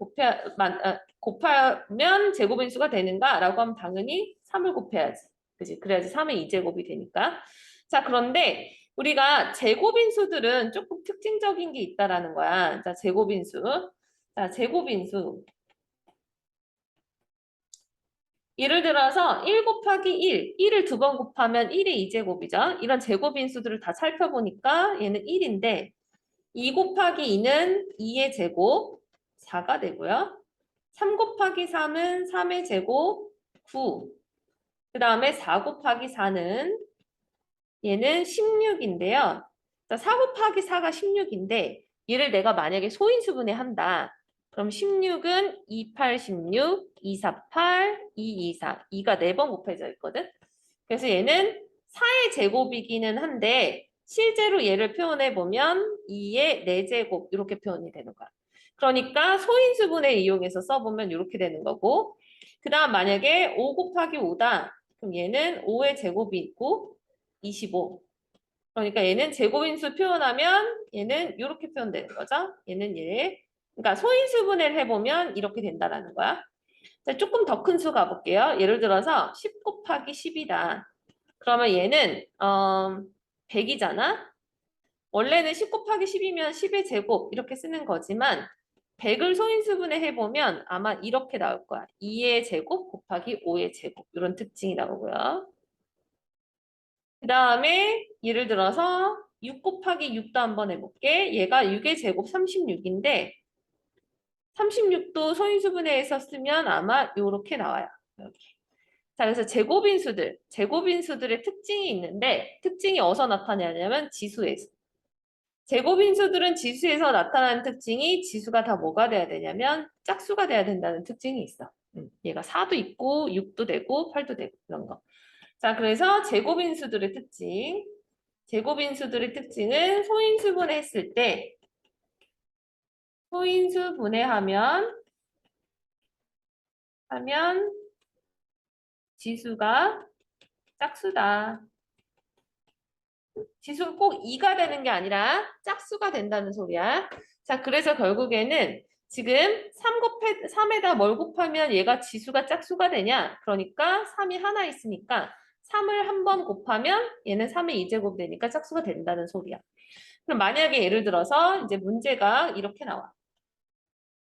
곱하면 제곱인수가 되는가라고 하면 당연히 3을 곱해야지. 그지? 그래야지 3의 2제곱이 되니까. 자, 그런데 우리가 제곱인수들은 조금 특징적인 게 있다라는 거야. 자, 제곱인수. 자, 제곱인수. 예를 들어서 1 곱하기 1, 1을 두 번 곱하면 1이 2제곱이죠. 이런 제곱인수들을 다 살펴보니까 얘는 1인데 2 곱하기 2는 2의 제곱 4가 되고요. 3 곱하기 3은 3의 제곱 9. 그 다음에 4 곱하기 4는 얘는 16인데요. 4 곱하기 4가 16인데 얘를 내가 만약에 소인수분해 한다. 그럼 16은 28, 16, 248, 224. 2가 4번 곱해져 있거든. 그래서 얘는 4의 제곱이기는 한데 실제로 얘를 표현해 보면 2의 4제곱 이렇게 표현이 되는 거야. 그러니까 소인수분해 이용해서 써보면 이렇게 되는 거고 그 다음 만약에 5 곱하기 5다. 그럼 얘는 5의 제곱이 있고 25. 그러니까 얘는 제곱인수 표현하면 얘는 이렇게 표현되는 거죠. 얘는 얘. 그러니까 소인수분해를 해보면 이렇게 된다라는 거야. 자, 조금 더 큰 수 가볼게요. 예를 들어서 10 곱하기 10이다. 그러면 얘는 100이잖아. 원래는 10 곱하기 10이면 10의 제곱 이렇게 쓰는 거지만 100을 소인수분해 해보면 아마 이렇게 나올 거야. 2의 제곱 곱하기 5의 제곱 이런 특징이 나오고요. 그 다음에 예를 들어서 6 곱하기 6도 한번 해볼게. 얘가 6의 제곱 36인데 36도 소인수분해해서 쓰면 아마 이렇게 나와요. 이렇게. 자, 그래서 제곱인수들의 특징이 있는데 특징이 어디서 나타나냐면 지수에서. 제곱인수들은 지수에서 나타나는 특징이 지수가 다 뭐가 돼야 되냐면 짝수가 돼야 된다는 특징이 있어. 얘가 4도 있고 6도 되고 8도 되고 이런 거. 자, 그래서 제곱인수들의 특징. 제곱인수들의 특징은 소인수분해했을 때 소인수분해하면 지수가 짝수다. 지수가 꼭 2가 되는 게 아니라 짝수가 된다는 소리야. 자, 그래서 결국에는 지금 3에다 뭘 곱하면 얘가 지수가 짝수가 되냐? 그러니까 3이 하나 있으니까 3을 한 번 곱하면 얘는 3의 2제곱 되니까 짝수가 된다는 소리야. 그럼 만약에 예를 들어서 이제 문제가 이렇게 나와.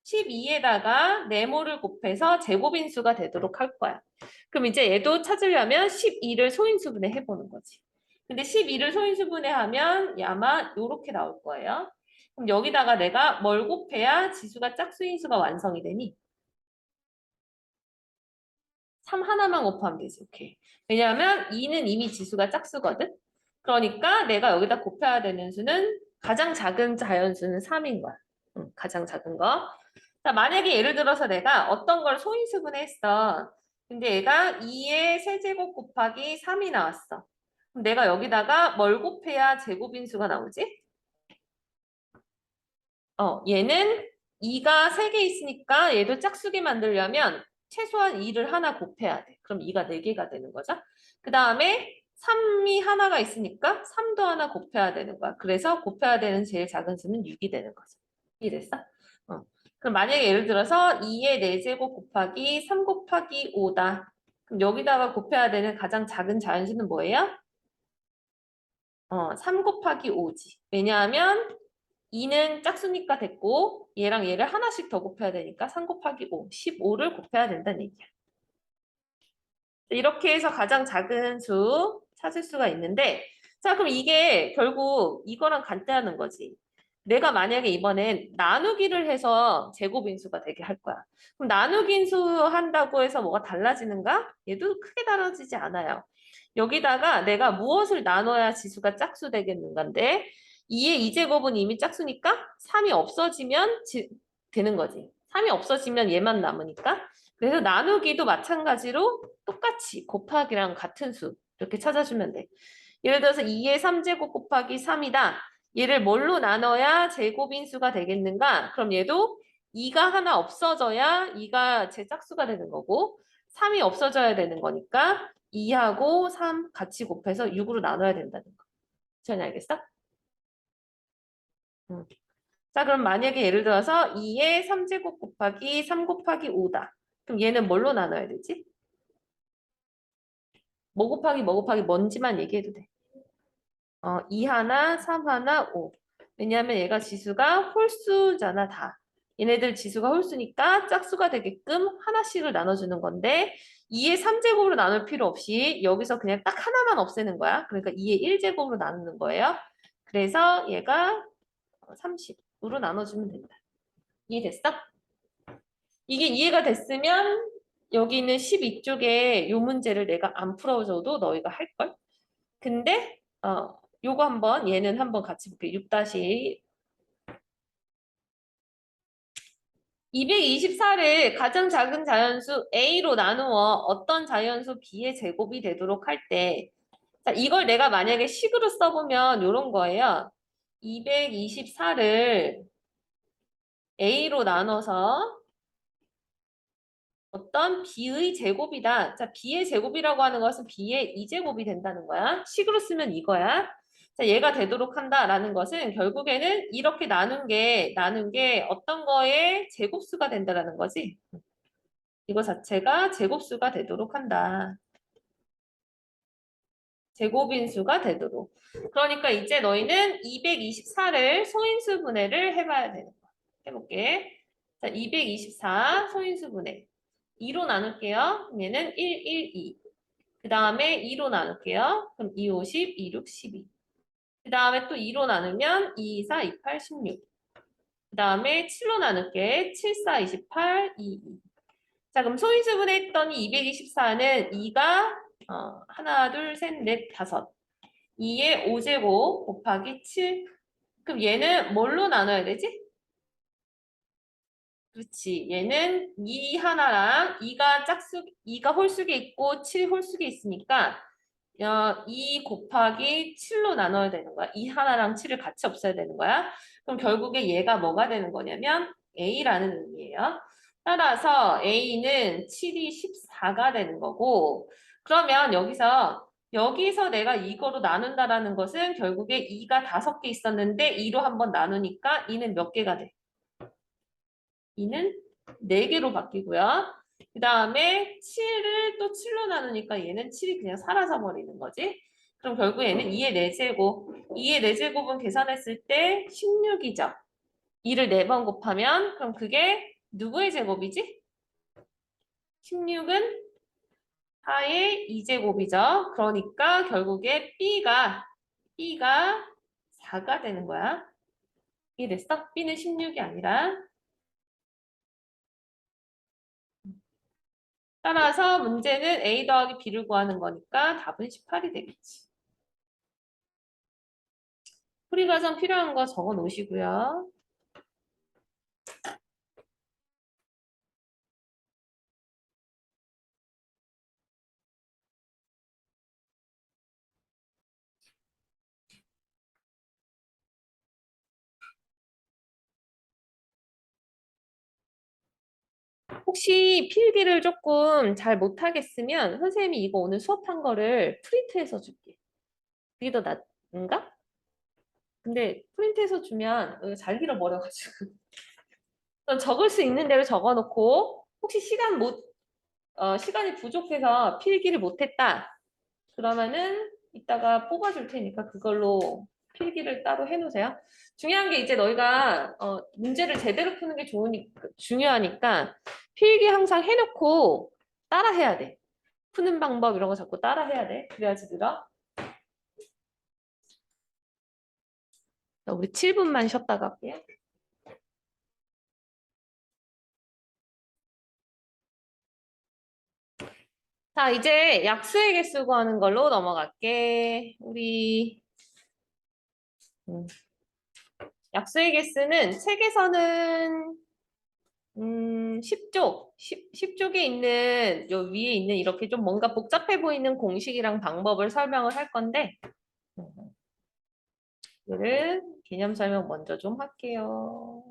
12에다가 네모를 곱해서 제곱인수가 되도록 할 거야. 그럼 이제 얘도 찾으려면 12를 소인수분해 해보는 거지. 근데 12를 소인수분해 하면 아마 이렇게 나올 거예요. 그럼 여기다가 내가 뭘 곱해야 지수가 짝수인수가 완성이 되니? 3 하나만 곱하면 되지. 오케이. 왜냐하면 2는 이미 지수가 짝수거든. 그러니까 내가 여기다 곱해야 되는 수는 가장 작은 자연수는 3인 거야. 가장 작은 거. 자, 만약에 예를 들어서 내가 어떤 걸 소인수분해 했어. 근데 얘가 2의 세제곱 곱하기 3이 나왔어. 그럼 내가 여기다가 뭘 곱해야 제곱인수가 나오지? 얘는 2가 3개 있으니까 얘도 짝수게 만들려면 최소한 2를 하나 곱해야 돼. 그럼 2가 4개가 되는 거죠. 그 다음에 3이 하나가 있으니까 3도 하나 곱해야 되는 거야. 그래서 곱해야 되는 제일 작은 수는 6이 되는 거죠. 이랬어? 그럼 만약에 예를 들어서 2의 4제곱 곱하기 3 곱하기 5다. 그럼 여기다가 곱해야 되는 가장 작은 자연수는 뭐예요? 3 곱하기 5지. 왜냐하면 2는 짝수니까 됐고 얘랑 얘를 하나씩 더 곱해야 되니까 3 곱하기 5, 15를 곱해야 된다는 얘기야. 이렇게 해서 가장 작은 수 찾을 수가 있는데 자 그럼 이게 결국 이거랑 같다는 거지. 내가 만약에 이번엔 나누기를 해서 제곱인수가 되게 할 거야. 그럼 나누기인수 한다고 해서 뭐가 달라지는가? 얘도 크게 달라지지 않아요. 여기다가 내가 무엇을 나눠야 지수가 짝수 되겠는가인데 2의 2제곱은 이미 짝수니까 3이 없어지면 되는 거지. 3이 없어지면 얘만 남으니까 그래서 나누기도 마찬가지로 똑같이 곱하기랑 같은 수 이렇게 찾아주면 돼. 예를 들어서 2의 3제곱 곱하기 3이다. 얘를 뭘로 나눠야 제곱인수가 되겠는가? 그럼 얘도 2가 하나 없어져야 2가 제 짝수가 되는 거고 3이 없어져야 되는 거니까 2하고 3 같이 곱해서 6으로 나눠야 된다는 거. 전혀 알겠어? 응. 자, 그럼 만약에 예를 들어서 2의 3제곱 곱하기 3 곱하기 5다. 그럼 얘는 뭘로 나눠야 되지? 뭐 곱하기 뭔지만 얘기해도 돼. 2 하나, 3 하나, 5. 왜냐하면 얘가 지수가 홀수잖아, 다. 얘네들 지수가 홀수니까 짝수가 되게끔 하나씩을 나눠주는 건데 2의 3제곱으로 나눌 필요 없이 여기서 그냥 딱 하나만 없애는 거야. 그러니까 2의 1제곱으로 나누는 거예요. 그래서 얘가 30으로 나눠주면 된다. 이해됐어? 이게 이해가 됐으면 여기 있는 12쪽에 요 문제를 내가 안 풀어줘도 너희가 할걸? 근데 요거 한번 얘는 한번 같이 볼게. 6 224를 가장 작은 자연수 A로 나누어 어떤 자연수 B의 제곱이 되도록 할 때, 자, 이걸 내가 만약에 식으로 써보면 이런 거예요. 224를 A로 나눠서 어떤 B의 제곱이다. 자, B의 제곱이라고 하는 것은 B의 2제곱이 된다는 거야. 식으로 쓰면 이거야. 자, 얘가 되도록 한다라는 것은 결국에는 이렇게 나눈 게 어떤 거의 제곱수가 된다라는 거지. 이거 자체가 제곱수가 되도록 한다. 제곱인수가 되도록. 그러니까 이제 너희는 224를 소인수 분해를 해봐야 되는 거야. 해볼게. 자, 224 소인수 분해. 2로 나눌게요. 얘는 1, 1, 2. 그 다음에 2로 나눌게요. 그럼 2, 5, 10, 2, 6, 12. 그 다음에 또 2로 나누면 2, 4, 28, 16. 그 다음에 7로 나눌게. 7, 4, 28, 2, 2. 자, 그럼 소인수분해 했더니 224는 2가 하나, 둘, 셋, 넷, 다섯. 2의 5제곱 곱하기 7. 그럼 얘는 뭘로 나눠야 되지? 그렇지. 얘는 2 하나랑 2가 홀수계 있고 7 홀수계 있으니까 2 곱하기 7로 나눠야 되는 거야. 2 하나랑 7을 같이 없애야 되는 거야. 그럼 결국에 얘가 뭐가 되는 거냐면 A라는 의미예요. 따라서 A는 7이 14가 되는 거고 그러면 여기서 내가 이거로 나눈다라는 것은 결국에 2가 5개 있었는데 2로 한번 나누니까 2는 몇 개가 돼? 2는 4개로 바뀌고요. 그 다음에 7을 또 7로 나누니까 얘는 7이 그냥 사라져 버리는 거지. 그럼 결국 얘는 2의 4제곱. 2의 4제곱은 계산했을 때 16이죠. 2를 4번 곱하면 그럼 그게 누구의 제곱이지? 16은 4의 2제곱이죠. 그러니까 결국에 B가 4가 되는 거야. 이해됐어? B는 16이 아니라. 따라서 문제는 A 더하기 B를 구하는 거니까 답은 18이 되겠지. 풀이 과정 필요한 거 적어 놓으시고요. 혹시 필기를 조금 잘 못하겠으면 선생님이 이거 오늘 수업한 거를 프린트해서 줄게. 그게 더 낫은가? 근데 프린트해서 주면 이거 잘 잃어버려가지고. 그럼 적을 수 있는 대로 적어놓고 혹시 시간이 부족해서 필기를 못했다. 그러면은 이따가 뽑아줄 테니까 그걸로 필기를 따로 해놓으세요. 중요한 게 이제 너희가 문제를 제대로 푸는 게 중요하니까 필기 항상 해놓고 따라 해야 돼. 푸는 방법 이런 거 자꾸 따라 해야 돼. 그래야지 늘어. 자, 우리 7분만 쉬었다가 갈게요. 자, 이제 약수의 개수 구하는 걸로 넘어갈게. 음, 약수의 개수는 책에서는 10쪽에 있는 요 위에 있는 이렇게 좀 뭔가 복잡해 보이는 공식이랑 방법을 설명을 할 건데 음, 이거를 개념 설명 먼저 좀 할게요.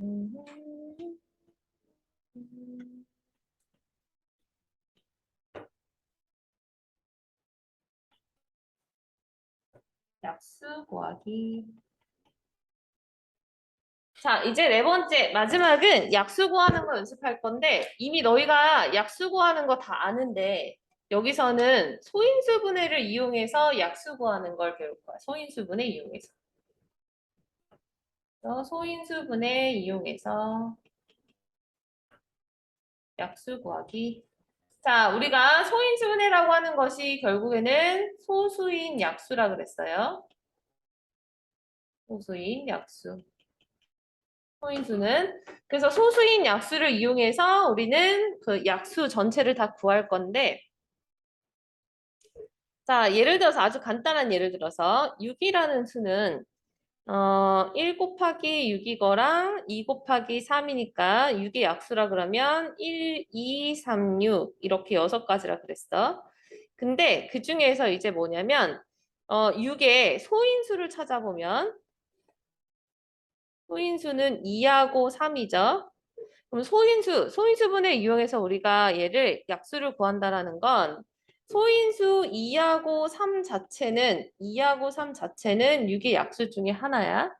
음, 약수 구하기. 자, 이제 네 번째 마지막은 약수 구하는 거 연습할 건데 이미 너희가 약수 구하는 거 다 아는데 여기서는 소인수분해를 이용해서 약수 구하는 걸 배울 거야. 소인수분해 이용해서. 소인수분해 이용해서 약수 구하기. 자, 우리가 소인수분해라고 하는 것이 결국에는 소수인 약수라 그랬어요. 소수인 약수. 소인수는. 그래서 소수인 약수를 이용해서 우리는 그 약수 전체를 다 구할 건데, 자, 예를 들어서 아주 간단한 예를 들어서 6이라는 수는 1 곱하기 6이거랑 2 곱하기 3이니까 6의 약수라 그러면 1, 2, 3, 6 이렇게 6가지라 그랬어. 근데 그 중에서 이제 뭐냐면 6의 소인수를 찾아보면 소인수는 2하고 3이죠. 그럼 소인수분해 이용해서 우리가 얘를 약수를 구한다라는 건 소인수 2하고 3 자체는 2하고 3 자체는 6의 약수 중에 하나야.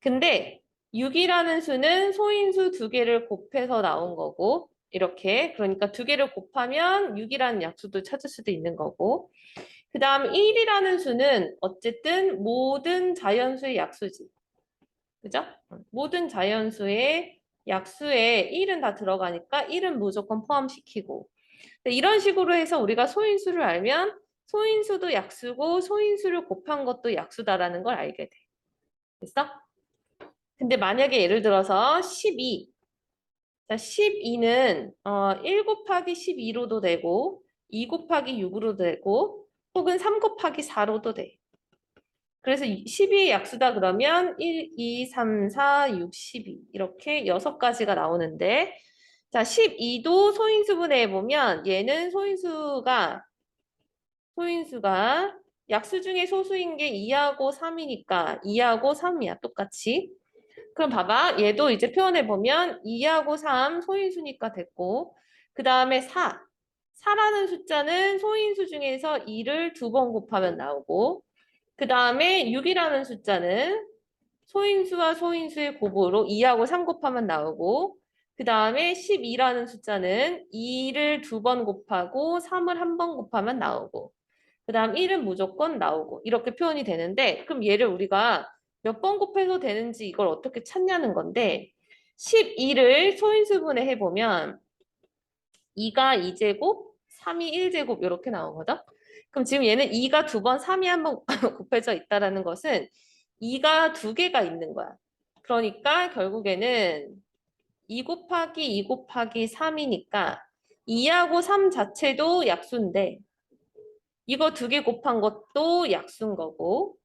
근데 6이라는 수는 소인수 두 개를 곱해서 나온 거고 이렇게 그러니까 두 개를 곱하면 6이라는 약수도 찾을 수도 있는 거고 그 다음 1이라는 수는 어쨌든 모든 자연수의 약수지. 그죠? 모든 자연수의 약수에 1은 다 들어가니까 1은 무조건 포함시키고 이런 식으로 해서 우리가 소인수를 알면 소인수도 약수고 소인수를 곱한 것도 약수다라는 걸 알게 돼. 됐어? 근데 만약에 예를 들어서 12. 자, 12는 1 곱하기 12로도 되고 2 곱하기 6으로도 되고 혹은 3 곱하기 4로도 돼. 그래서 12의 약수다 그러면 1, 2, 3, 4, 6, 12 이렇게 6가지가 나오는데 자, 12도 소인수분해해 보면 얘는 소인수가 약수 중에 소수인 게 2하고 3이니까 2하고 3이야 똑같이. 그럼 봐봐. 얘도 이제 표현해 보면 2하고 3 소인수니까 됐고 그 다음에 4. 4라는 숫자는 소인수 중에서 2를 2번 곱하면 나오고 그 다음에 6이라는 숫자는 소인수와 소인수의 곱으로 2하고 3 곱하면 나오고 그 다음에 12라는 숫자는 2를 2번 곱하고 3을 1번 곱하면 나오고 그 다음 1은 무조건 나오고 이렇게 표현이 되는데 그럼 얘를 우리가 몇 번 곱해서 되는지 이걸 어떻게 찾냐는 건데 12를 소인수분해 해보면 2가 2제곱, 3이 1제곱 이렇게 나오거든? 그럼 지금 얘는 2가 2번, 3이 한 번 곱해져 있다라는 것은 2가 2개가 있는 거야. 그러니까 결국에는 2 곱하기 2 곱하기 3이니까 2하고 3 자체도 약수인데 이거 2개 곱한 것도 약수인 거고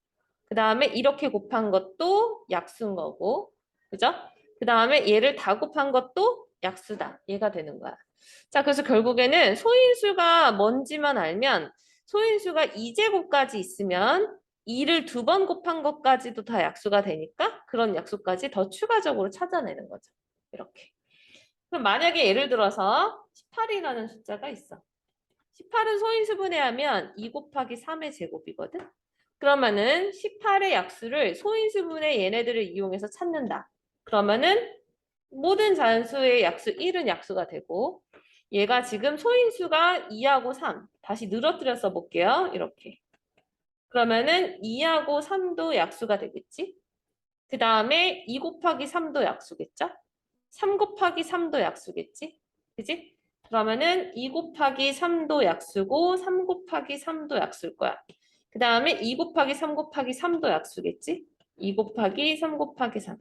그 다음에 이렇게 곱한 것도 약수인 거고 그죠? 그 다음에 얘를 다 곱한 것도 약수다. 얘가 되는 거야. 자, 그래서 결국에는 소인수가 뭔지만 알면 소인수가 2제곱까지 있으면 2를 2번 곱한 것까지도 다 약수가 되니까 그런 약수까지 더 추가적으로 찾아내는 거죠. 이렇게. 그럼 만약에 예를 들어서 18이라는 숫자가 있어. 18은 소인수분해하면 2 곱하기 3의 제곱이거든. 그러면은 18의 약수를 소인수분해 얘네들을 이용해서 찾는다. 그러면은 모든 자연수의 약수 1은 약수가 되고 얘가 지금 소인수가 2하고 3 다시 늘어뜨려 써볼게요. 이렇게. 그러면은 2하고 3도 약수가 되겠지? 그 다음에 2 곱하기 3도 약수겠죠? 3 곱하기 3도 약수겠지? 그지? 그러면은 2 곱하기 3도 약수고 3 곱하기 3도 약수일 거야. 그 다음에 2 곱하기 3 곱하기 3도 약수겠지? 2 곱하기 3 곱하기 3.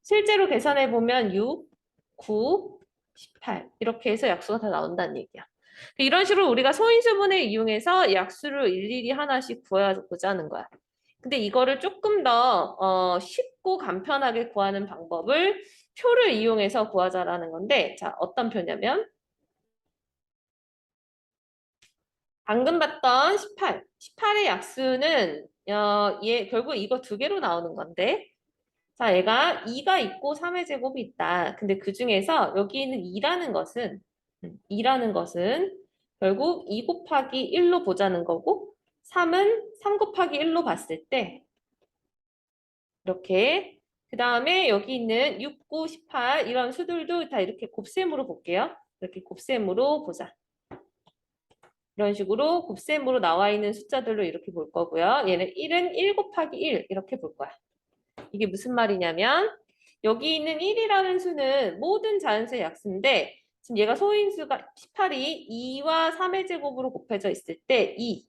실제로 계산해 보면 6, 9, 18 이렇게 해서 약수가 다 나온다는 얘기야. 이런 식으로 우리가 소인수분해 이용해서 약수를 일일이 하나씩 구해보자는 거야. 근데 이거를 조금 더 쉽고 간편하게 구하는 방법을 표를 이용해서 구하자라는 건데 자 어떤 표냐면 방금 봤던 18, 18의 약수는 얘 결국 이거 2개로 나오는 건데 자, 얘가 2가 있고 3의 제곱이 있다. 근데 그 중에서 여기 있는 2라는 것은 결국 2 곱하기 1로 보자는 거고 3은 3 곱하기 1로 봤을 때 이렇게 그 다음에 여기 있는 6, 9, 18 이런 수들도 다 이렇게 곱셈으로 볼게요. 이렇게 곱셈으로 보자. 이런 식으로 곱셈으로 나와 있는 숫자들로 이렇게 볼 거고요. 얘는 1은 1 곱하기 1 이렇게 볼 거야. 이게 무슨 말이냐면 여기 있는 1이라는 수는 모든 자연수의 약수인데 지금 얘가 소인수가 18이 2와 3의 제곱으로 곱해져 있을 때 2.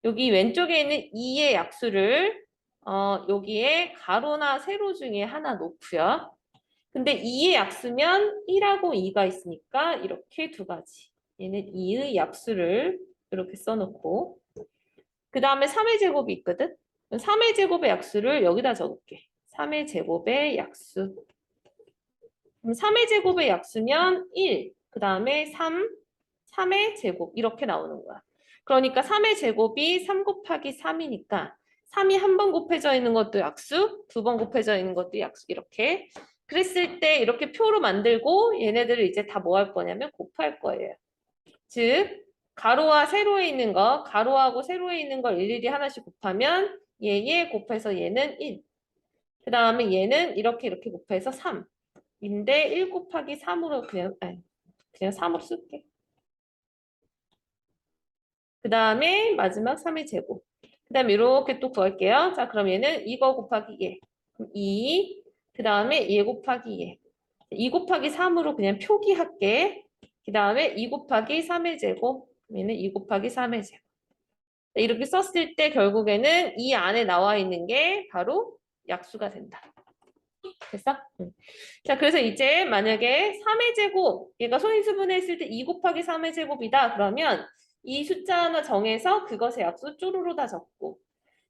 여기 왼쪽에 있는 2의 약수를 여기에 가로나 세로 중에 하나 놓고요. 근데 2의 약수면 1하고 2가 있으니까 이렇게 두 가지. 얘는 2의 약수를 이렇게 써놓고 그 다음에 3의 제곱이 있거든? 3의 제곱의 약수를 여기다 적을게. 3의 제곱의 약수. 그럼 3의 제곱의 약수면 1, 그 다음에 3, 3의 제곱 이렇게 나오는 거야. 그러니까 3의 제곱이 3 곱하기 3이니까 3이 한 번 곱해져 있는 것도 약수, 두 번 곱해져 있는 것도 약수 이렇게. 그랬을 때 이렇게 표로 만들고 얘네들을 이제 다 뭐 할 거냐면 곱할 거예요. 즉 가로와 세로에 있는 거, 가로하고 세로에 있는 걸 일일이 하나씩 곱하면 얘 곱해서 얘는 1. 그 다음에 얘는 이렇게 곱해서 3. 인데 1 곱하기 3으로 그냥 3으로 쓸게. 그 다음에 마지막 3의 제곱. 그 다음에 이렇게 또 구할게요. 자, 그럼 얘는 이거 곱하기 얘. 그럼 2. 그 다음에 얘 곱하기 얘. 2 곱하기 3으로 그냥 표기할게. 그 다음에 2 곱하기 3의 제곱. 얘는 2 곱하기 3의 제곱. 이렇게 썼을 때 결국에는 이 안에 나와 있는 게 바로 약수가 된다. 됐어? 응. 자, 그래서 이제 만약에 3의 제곱, 얘가 소인수분해 했을 때 2 곱하기 3의 제곱이다. 그러면 이 숫자 하나 정해서 그것의 약수 쪼르르 다 적고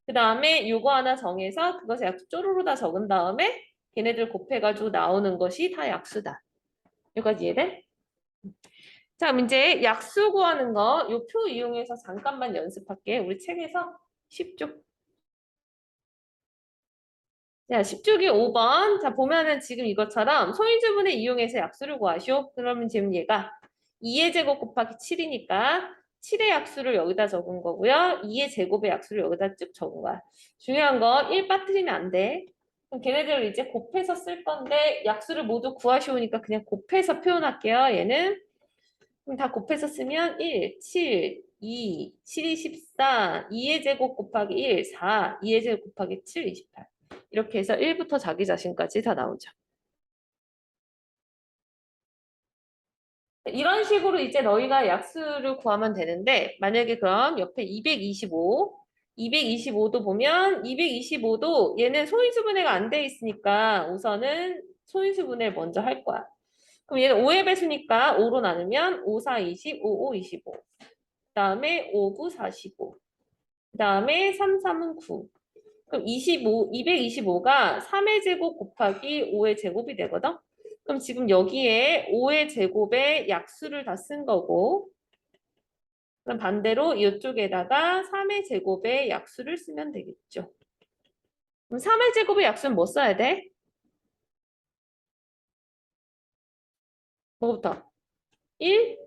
그 다음에 요거 하나 정해서 그것의 약수 쪼르르 다 적은 다음에 걔네들 곱해가지고 나오는 것이 다 약수다. 여기까지 이해돼? 자, 그럼 이제 약수 구하는 거 요 표 이용해서 잠깐만 연습할게. 우리 책에서 10쪽. 자, 10쪽이 5번. 자, 보면은 지금 이것처럼 소인수분해 이용해서 약수를 구하시오. 그러면 지금 얘가 2의 제곱 곱하기 7이니까 7의 약수를 여기다 적은 거고요. 2의 제곱의 약수를 여기다 쭉 적은 거야. 중요한 거 1 빠뜨리면 안 돼. 그럼 걔네들을 이제 곱해서 쓸 건데 약수를 모두 구하시오니까 그냥 곱해서 표현할게요. 얘는 그럼 다 곱해서 쓰면 1, 7, 2, 7이 14, 2의 제곱 곱하기 1, 4, 2의 제곱 곱하기 7, 28. 이렇게 해서 1부터 자기 자신까지 다 나오죠. 이런 식으로 이제 너희가 약수를 구하면 되는데 만약에 그럼 옆에 225도 보면 225도 얘는 소인수분해가 안 돼 있으니까 우선은 소인수분해를 먼저 할 거야. 그럼 얘는 5의 배수니까 5로 나누면 5, 4, 20, 5, 5, 25. 그 다음에 5, 9, 45. 그 다음에 3, 3은 9. 그럼 225가 3의 제곱 곱하기 5의 제곱이 되거든? 그럼 지금 여기에 5의 제곱에 약수를 다 쓴 거고, 그럼 반대로 이쪽에다가 3의 제곱에 약수를 쓰면 되겠죠. 그럼 3의 제곱의 약수는 뭐 써야 돼? 뭐부터? 1,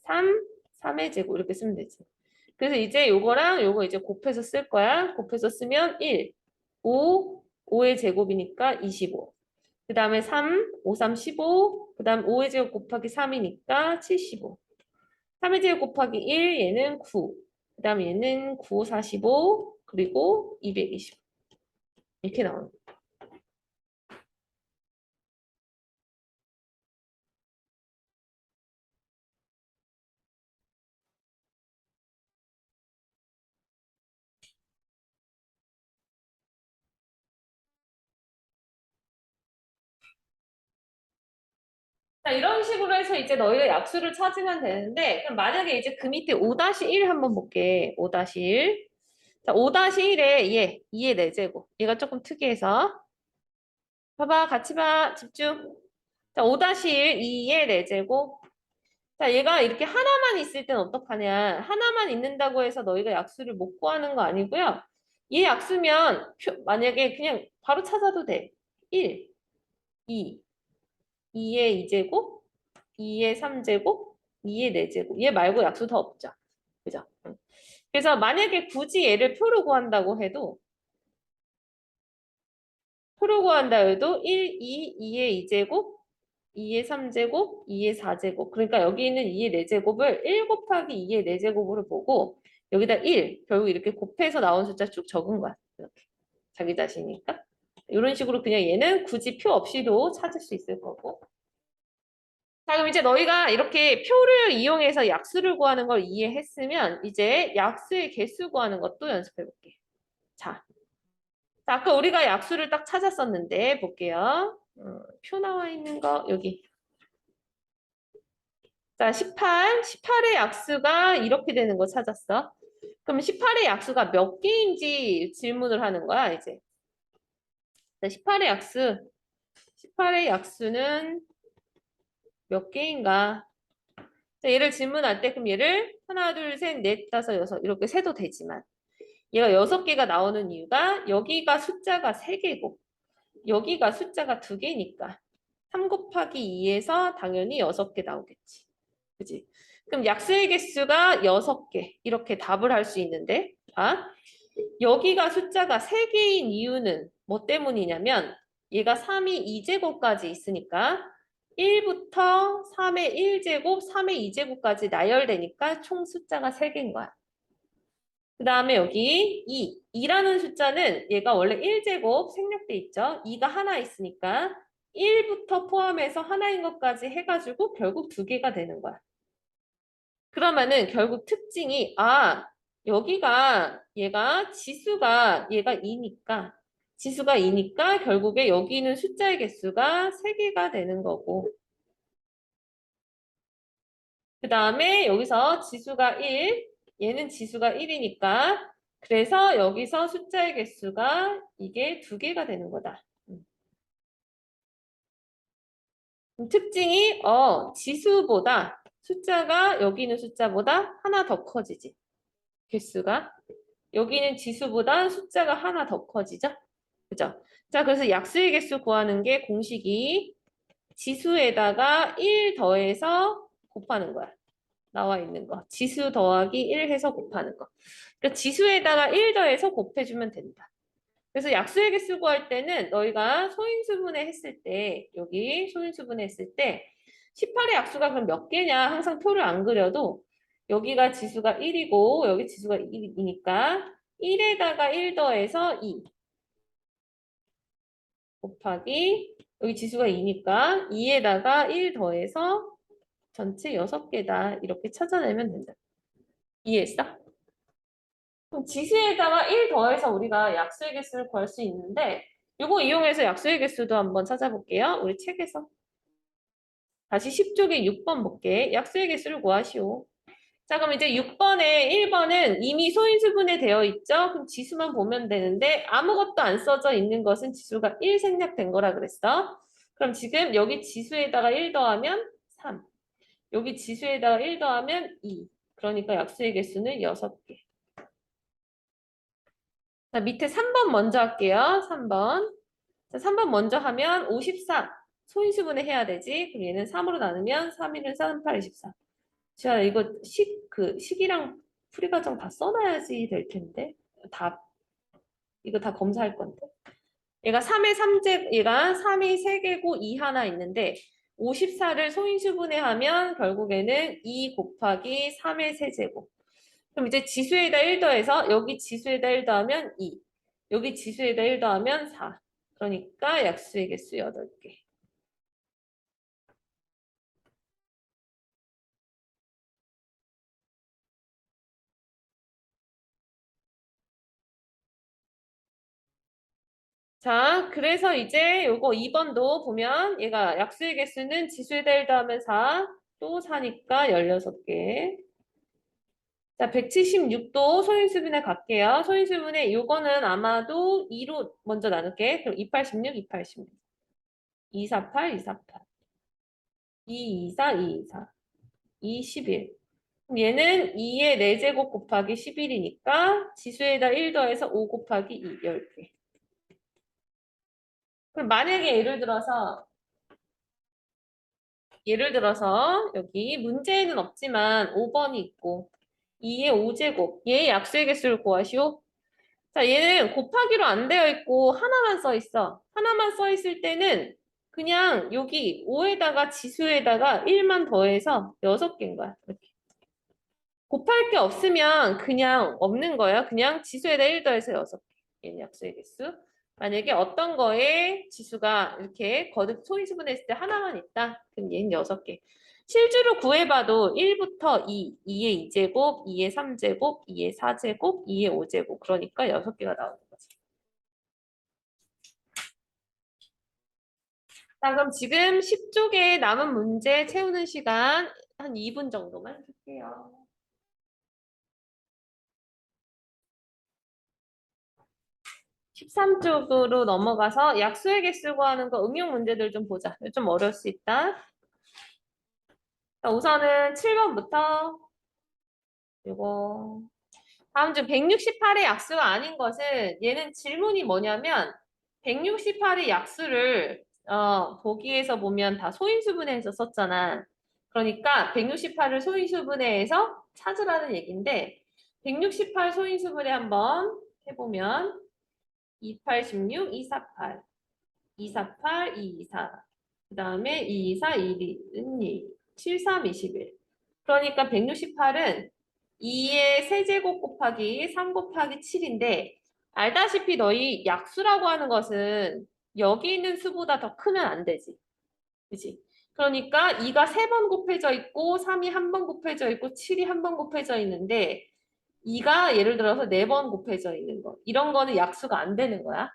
3, 3의 제곱 이렇게 쓰면 되지. 그래서 이제 요거랑 요거 이제 곱해서 쓸 거야. 곱해서 쓰면 1, 5, 5의 제곱이니까 25. 그 다음에 3, 5, 3, 15. 그 다음 5의 제곱 곱하기 3이니까 75. 3의 제곱 곱하기 1, 얘는 9. 그 다음 얘는 9, 45. 그리고 220. 이렇게 나오는 거예요. 자, 이런 식으로 해서 이제 너희가 약수를 찾으면 되는데, 그럼 만약에 이제 그 밑에 5-1 한번 볼게. 5-1. 자, 5-1에 얘, 2의 4제곱. 얘가 조금 특이해서. 봐봐, 같이 봐. 집중. 자, 5-1, 2의 4제곱. 자, 얘가 이렇게 하나만 있을 땐 어떡하냐. 하나만 있는다고 해서 너희가 약수를 못 구하는 거 아니고요. 얘 약수면 만약에 그냥 바로 찾아도 돼. 1, 2, 2의 2제곱, 2의 3제곱, 2의 4제곱. 얘 말고 약수 더 없죠. 그죠? 응. 그래서 만약에 굳이 얘를 표로 구한다고 해도 표로 구한다 해도 1, 2, 2의 2제곱, 2의 3제곱, 2의 4제곱. 그러니까 여기 있는 2의 4제곱을 1 곱하기 2의 4제곱으로 보고 여기다 1, 결국 이렇게 곱해서 나온 숫자 쭉 적은 거야. 이렇게. 자기 자신이니까. 이런 식으로 그냥 얘는 굳이 표 없이도 찾을 수 있을 거고. 자, 그럼 이제 너희가 이렇게 표를 이용해서 약수를 구하는 걸 이해했으면 이제 약수의 개수 구하는 것도 연습해 볼게. 자, 아까 우리가 약수를 딱 찾았었는데 볼게요. 표 나와 있는 거 여기. 자, 18의 약수가 이렇게 되는 거 찾았어. 그럼 18의 약수가 몇 개인지 질문을 하는 거야, 이제. 자, 18의 약수는 몇 개인가? 자, 얘를 질문할 때 그럼 얘를 하나, 둘, 셋, 넷, 다섯, 여섯 이렇게 세도 되지만 얘가 6개가 나오는 이유가 여기가 숫자가 3개고 여기가 숫자가 2개니까 3 곱하기 2에서 당연히 6개 나오겠지. 그지? 그럼 약수의 개수가 6개 이렇게 답을 할 수 있는데 여기가 숫자가 3개인 이유는 뭐 때문이냐면 얘가 3이 2제곱까지 있으니까 1부터 3의 1제곱, 3의 2제곱까지 나열되니까 총 숫자가 3개인 거야. 그 다음에 여기 2라는 숫자는 얘가 원래 1제곱 생략돼 있죠. 2가 하나 있으니까 1부터 포함해서 하나인 것까지 해가지고 결국 2개가 되는 거야. 그러면은 결국 특징이 여기가 얘가 지수가 얘가 2니까 결국에 여기 있는 숫자의 개수가 3개가 되는 거고 그 다음에 여기서 지수가 1 얘는 지수가 1이니까 그래서 여기서 숫자의 개수가 이게 2개가 되는 거다. 특징이 지수보다 숫자가 여기 있는 숫자보다 하나 더 커지지. 개수가. 여기는 지수보다 숫자가 하나 더 커지죠? 그죠? 자, 그래서 약수의 개수 구하는 게 공식이 지수에다가 1 더해서 곱하는 거야. 나와 있는 거. 지수 더하기 1 해서 곱하는 거. 그러니까 지수에다가 1 더해서 곱해주면 된다. 그래서 약수의 개수 구할 때는 너희가 소인수분해 했을 때, 여기 소인수분해 했을 때 18의 약수가 그럼 몇 개냐 항상 표를 안 그려도 여기가 지수가 1이고 여기 지수가 1이니까 1에다가 1 더해서 2 곱하기 여기 지수가 2니까 2에다가 1 더해서 전체 6개다 이렇게 찾아내면 된다. 이해했어? 그럼 지수에다가 1 더해서 우리가 약수의 개수를 구할 수 있는데 이거 이용해서 약수의 개수도 한번 찾아볼게요. 우리 책에서. 다시 10쪽에 6번 볼게. 약수의 개수를 구하시오. 자, 그럼 이제 6번에 1번은 이미 소인수분해 되어 있죠? 그럼 지수만 보면 되는데 아무것도 안 써져 있는 것은 지수가 1 생략된 거라 그랬어. 그럼 지금 여기 지수에다가 1 더하면 3. 여기 지수에다가 1 더하면 2. 그러니까 약수의 개수는 6개. 자, 밑에 3번 먼저 할게요. 3번. 자, 3번 먼저 하면 54. 소인수분해 해야 되지. 그럼 얘는 3으로 나누면 3, 1은 3, 8, 24. 제가 이거 식이랑 풀이 과정 다 써놔야지 될 텐데. 이거 다 검사할 건데. 얘가 3의 3제, 얘가 3이 3개고 2 하나 있는데 54를 소인수분해하면 결국에는 2 곱하기 3의 세제곱. 그럼 이제 지수에다 1 더해서 여기 지수에다 1 더하면 2. 여기 지수에다 1 더하면 4. 그러니까 약수의 개수 8개. 자, 그래서 이제 요거 2번도 보면 얘가 약수의 개수는 지수에다 1 더하면 4, 또 4니까 16개. 자, 176도 소인수분해 갈게요. 소인수분해 요거는 아마도 2로 먼저 나눌게. 그럼 286, 286. 248, 248. 224, 224. 211. 그럼 얘는 2의 4제곱 곱하기 11이니까 지수에다 1 더해서 5 곱하기 2, 10개. 그럼 만약에 예를 들어서 여기 문제에는 없지만 5번이 있고 2의 5제곱 얘의 약수의 개수를 구하시오. 자, 얘는 곱하기로 안 되어 있고 하나만 써 있어. 하나만 써 있을 때는 그냥 여기 5에다가 지수에다가 1만 더해서 6개인 거야. 이렇게. 곱할 게 없으면 그냥 없는 거야. 그냥 지수에다 1 더해서 6개. 얘는 약수의 개수. 만약에 어떤 거에 지수가 이렇게 거듭 소인수분했을 때 하나만 있다. 그럼 얘는 6개. 실주로 구해봐도 1부터 2, 2의 2제곱, 2의 3제곱, 2의 4제곱, 2의 5제곱. 그러니까 6개가 나오는 거지. 자, 그럼 지금 10쪽에 남은 문제 채우는 시간 한 2분 정도만 줄게요. 13쪽으로 넘어가서 약수의 개수 구하는 거 응용 문제들 좀 보자. 이거 좀 어려울 수 있다. 자, 우선은 7번부터 이거 다음 중 168의 약수가 아닌 것은 얘는 질문이 뭐냐면 168의 약수를 보기에서 보면 다 소인수분해해서 썼잖아. 그러니까 168을 소인수분해해서 찾으라는 얘기인데 168 소인수분해 한번 해보면 28, 16, 248, 248, 224, 그 다음에 224, 1, 2, 73, 21. 그러니까 168은 2의 세제곱 곱하기 3 곱하기 7인데 알다시피 너희 약수라고 하는 것은 여기 있는 수보다 더 크면 안 되지. 그치? 그러니까 2가 3번 곱해져 있고 3이 한 번 곱해져 있고 7이 한 번 곱해져 있는데 2가 예를 들어서 4번 곱해져 있는 거. 이런 거는 약수가 안 되는 거야.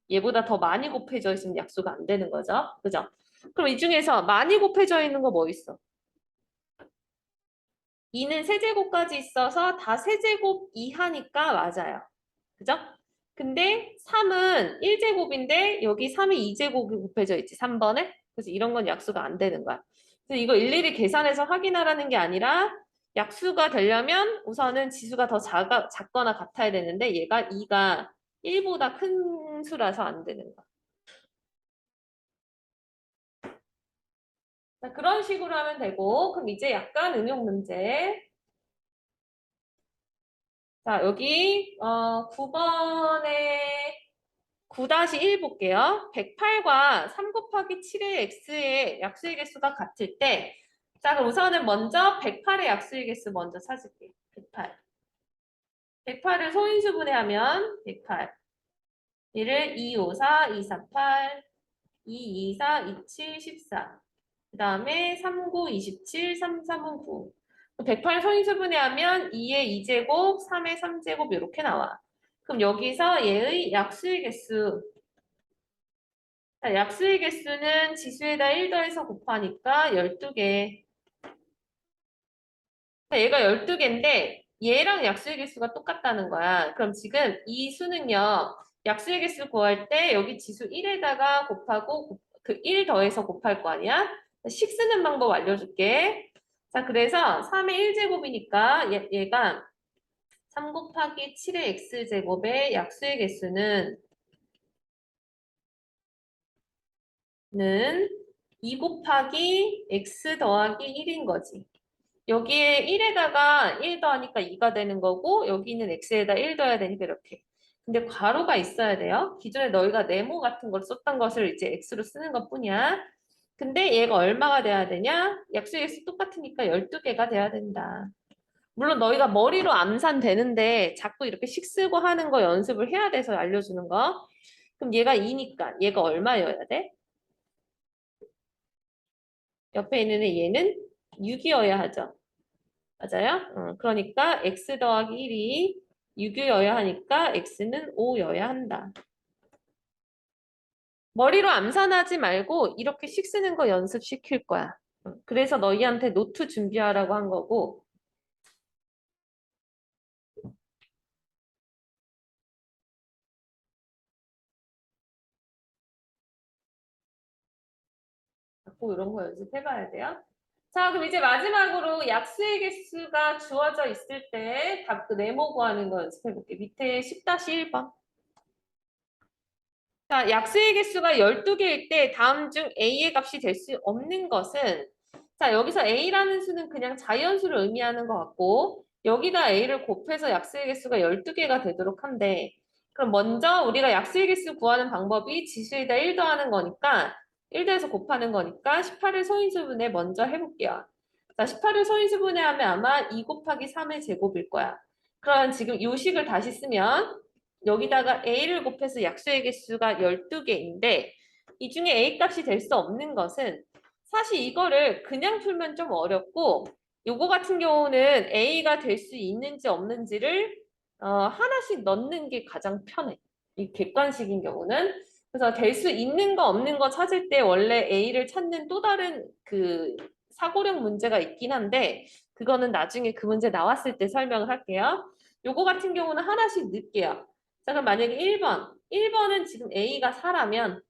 얘보다 더 많이 곱해져 있으면 약수가 안 되는 거죠. 그죠? 그럼 이 중에서 많이 곱해져 있는 거 뭐 있어? 2는 세제곱까지 있어서 다 세제곱 이하니까 맞아요. 그죠? 근데 3은 1제곱인데 여기 3이 2제곱이 곱해져 있지. 3번에. 그래서 이런 건 약수가 안 되는 거야. 그래서 이거 일일이 계산해서 확인하라는 게 아니라 약수가 되려면 우선은 지수가 더 작거나 같아야 되는데 얘가 2가 1보다 큰 수라서 안 되는 거야. 자, 그런 식으로 하면 되고 그럼 이제 약간 응용 문제. 자, 여기 9번에 9-1 볼게요. 108과 3 곱하기 7의 x의 약수의 개수가 같을 때 자, 그럼 우선은 먼저 108의 약수의 개수 먼저 찾을게요. 108. 108을 소인수분해하면 108. 얘를 254, 248, 224, 27, 14. 그 다음에 39, 27, 33은 9. 108 소인수분해하면 2의 2제곱, 3의 3제곱 이렇게 나와. 그럼 여기서 얘의 약수의 개수. 자, 약수의 개수는 지수에다 1 더해서 곱하니까 12개. 얘가 12개인데 얘랑 약수의 개수가 똑같다는 거야. 그럼 지금 이 수는요. 약수의 개수 구할 때 여기 지수 1에다가 곱하고 그 1 더해서 곱할 거 아니야? 식 쓰는 방법 알려줄게. 자, 그래서 3의 1제곱이니까 얘가 3 곱하기 7의 x제곱의 약수의 개수는 2 곱하기 x 더하기 1인 거지. 여기에 1에다가 1 더하니까 2가 되는 거고 여기는 x에다 1 더해야 되니까 이렇게. 근데 괄호가 있어야 돼요. 기존에 너희가 네모 같은 걸 썼던 것을 이제 x로 쓰는 것뿐이야. 근데 얘가 얼마가 돼야 되냐? 약수의 수 똑같으니까 12개가 돼야 된다. 물론 너희가 머리로 암산되는데 자꾸 이렇게 식 쓰고 하는 거 연습을 해야 돼서 알려주는 거. 그럼 얘가 2니까 얘가 얼마여야 돼? 옆에 있는 얘는 6이어야 하죠. 맞아요? 그러니까 x 더하기 1이 6이어야 하니까 x는 5여야 한다. 머리로 암산하지 말고 이렇게 식 쓰는 거 연습시킬 거야. 그래서 너희한테 노트 준비하라고 한 거고 자꾸 이런 거 연습해봐야 돼요. 자, 그럼 이제 마지막으로 약수의 개수가 주어져 있을 때 답 그 네모 구하는 거 연습해볼게. 밑에 10-1번. 자, 약수의 개수가 12개일 때 다음 중 A의 값이 될 수 없는 것은 자, 여기서 A라는 수는 그냥 자연수를 의미하는 것 같고 여기다 A를 곱해서 약수의 개수가 12개가 되도록 한데 그럼 먼저 우리가 약수의 개수 구하는 방법이 지수에다 1 더하는 거니까 1 더해서 곱하는 거니까 18을 소인수분해 먼저 해볼게요. 자, 18을 소인수분해하면 아마 2 곱하기 3의 제곱일 거야. 그럼 지금 요식을 다시 쓰면 여기다가 a를 곱해서 약수의 개수가 12개인데 이 중에 a 값이 될 수 없는 것은 사실 이거를 그냥 풀면 좀 어렵고 요거 같은 경우는 a가 될 수 있는지 없는지를 하나씩 넣는 게 가장 편해. 이 객관식인 경우는. 그래서 될 수 있는 거 없는 거 찾을 때 원래 a를 찾는 또 다른 그 사고력 문제가 있긴 한데 그거는 나중에 그 문제 나왔을 때 설명을 할게요. 요거 같은 경우는 하나씩 넣을게요. 자, 그럼 만약에 1번. 1번은 지금 a가 4라면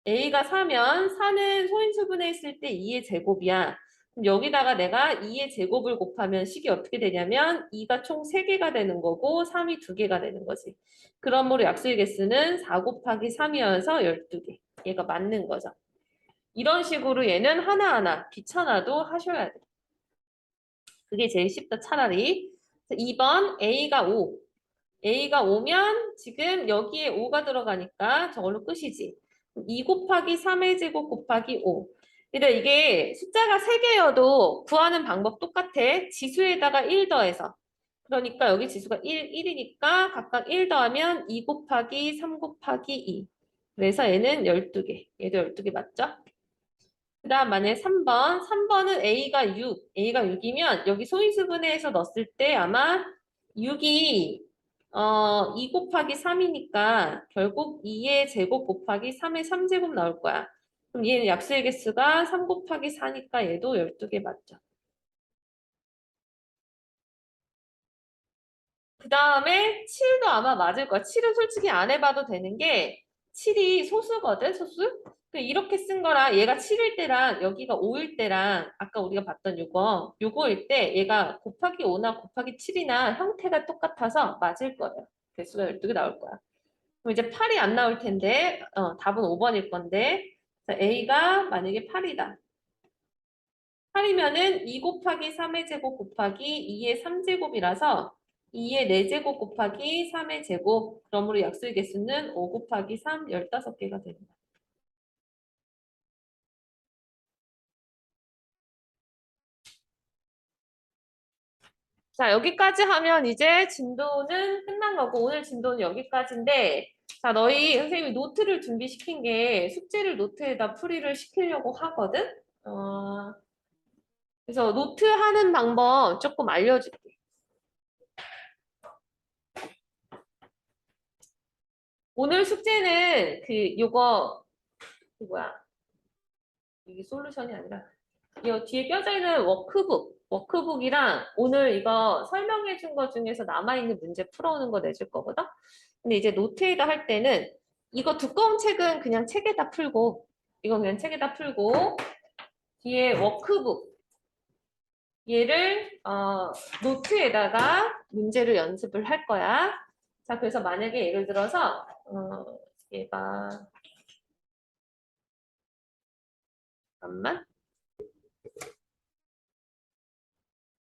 a가 4면 4는 소인수분해 했을 때 2의 제곱이야. 그럼 여기다가 내가 2의 제곱을 곱하면 식이 어떻게 되냐면 2가 총 3개가 되는 거고 3이 2개가 되는 거지. 그러므로 약수의 개수는 4 곱하기 3이어서 12개. 얘가 맞는 거죠. 이런 식으로 얘는 하나하나 귀찮아도 하셔야 돼. 그게 제일 쉽다 차라리. 2번 A가 5. A가 5면 지금 여기에 5가 들어가니까 저걸로 끝이지. 2 곱하기 3의 제곱 곱하기 5. 근데 이게 숫자가 3개여도 구하는 방법 똑같아. 지수에다가 1 더해서. 그러니까 여기 지수가 1이니까 각각 1 더하면 2 곱하기 3 곱하기 2. 그래서 얘는 12개. 얘도 12개 맞죠? 그 다음 만약에 3번. 3번은 A가 6. A가 6이면 여기 소인수분해해서 넣었을 때 아마 6이 2 곱하기 3이니까 결국 2의 제곱 곱하기 3의 3제곱 나올 거야. 그럼 얘는 약수의 개수가 3 곱하기 4니까 얘도 12개 맞죠. 그 다음에 7도 아마 맞을 거야. 7은 솔직히 안 해봐도 되는 게 7이 소수거든, 소수? 이렇게 쓴 거랑 얘가 7일 때랑 여기가 5일 때랑 아까 우리가 봤던 요거일 때 얘가 곱하기 5나 곱하기 7이나 형태가 똑같아서 맞을 거예요. 개수가 12개 나올 거야. 그럼 이제 8이 안 나올 텐데 답은 5번일 건데 자, A가 만약에 8이다. 8이면은 2 곱하기 3의 제곱 곱하기 2의 3제곱이라서 2의 4제곱 곱하기 3의 제곱 그러므로 약수의 개수는 5 곱하기 3, 15개가 됩니다. 자, 여기까지 하면 이제 진도는 끝난 거고 오늘 진도는 여기까지인데 자, 너희 선생님이 노트를 준비시킨 게 숙제를 노트에다 풀이를 시키려고 하거든? 그래서 노트 하는 방법 조금 알려줄게. 오늘 숙제는 그 뭐야? 이게 솔루션이 아니라 이 뒤에 껴져 있는 워크북이랑 오늘 이거 설명해 준 것 중에서 남아있는 문제 풀어오는 거 내줄 거거든? 근데 이제 노트에다 할 때는 이거 두꺼운 책은 그냥 책에다 풀고 이건 그냥 책에다 풀고 뒤에 워크북 얘를 노트에다가 문제를 연습을 할 거야. 자, 그래서 만약에 예를 들어서 얘가 잠깐만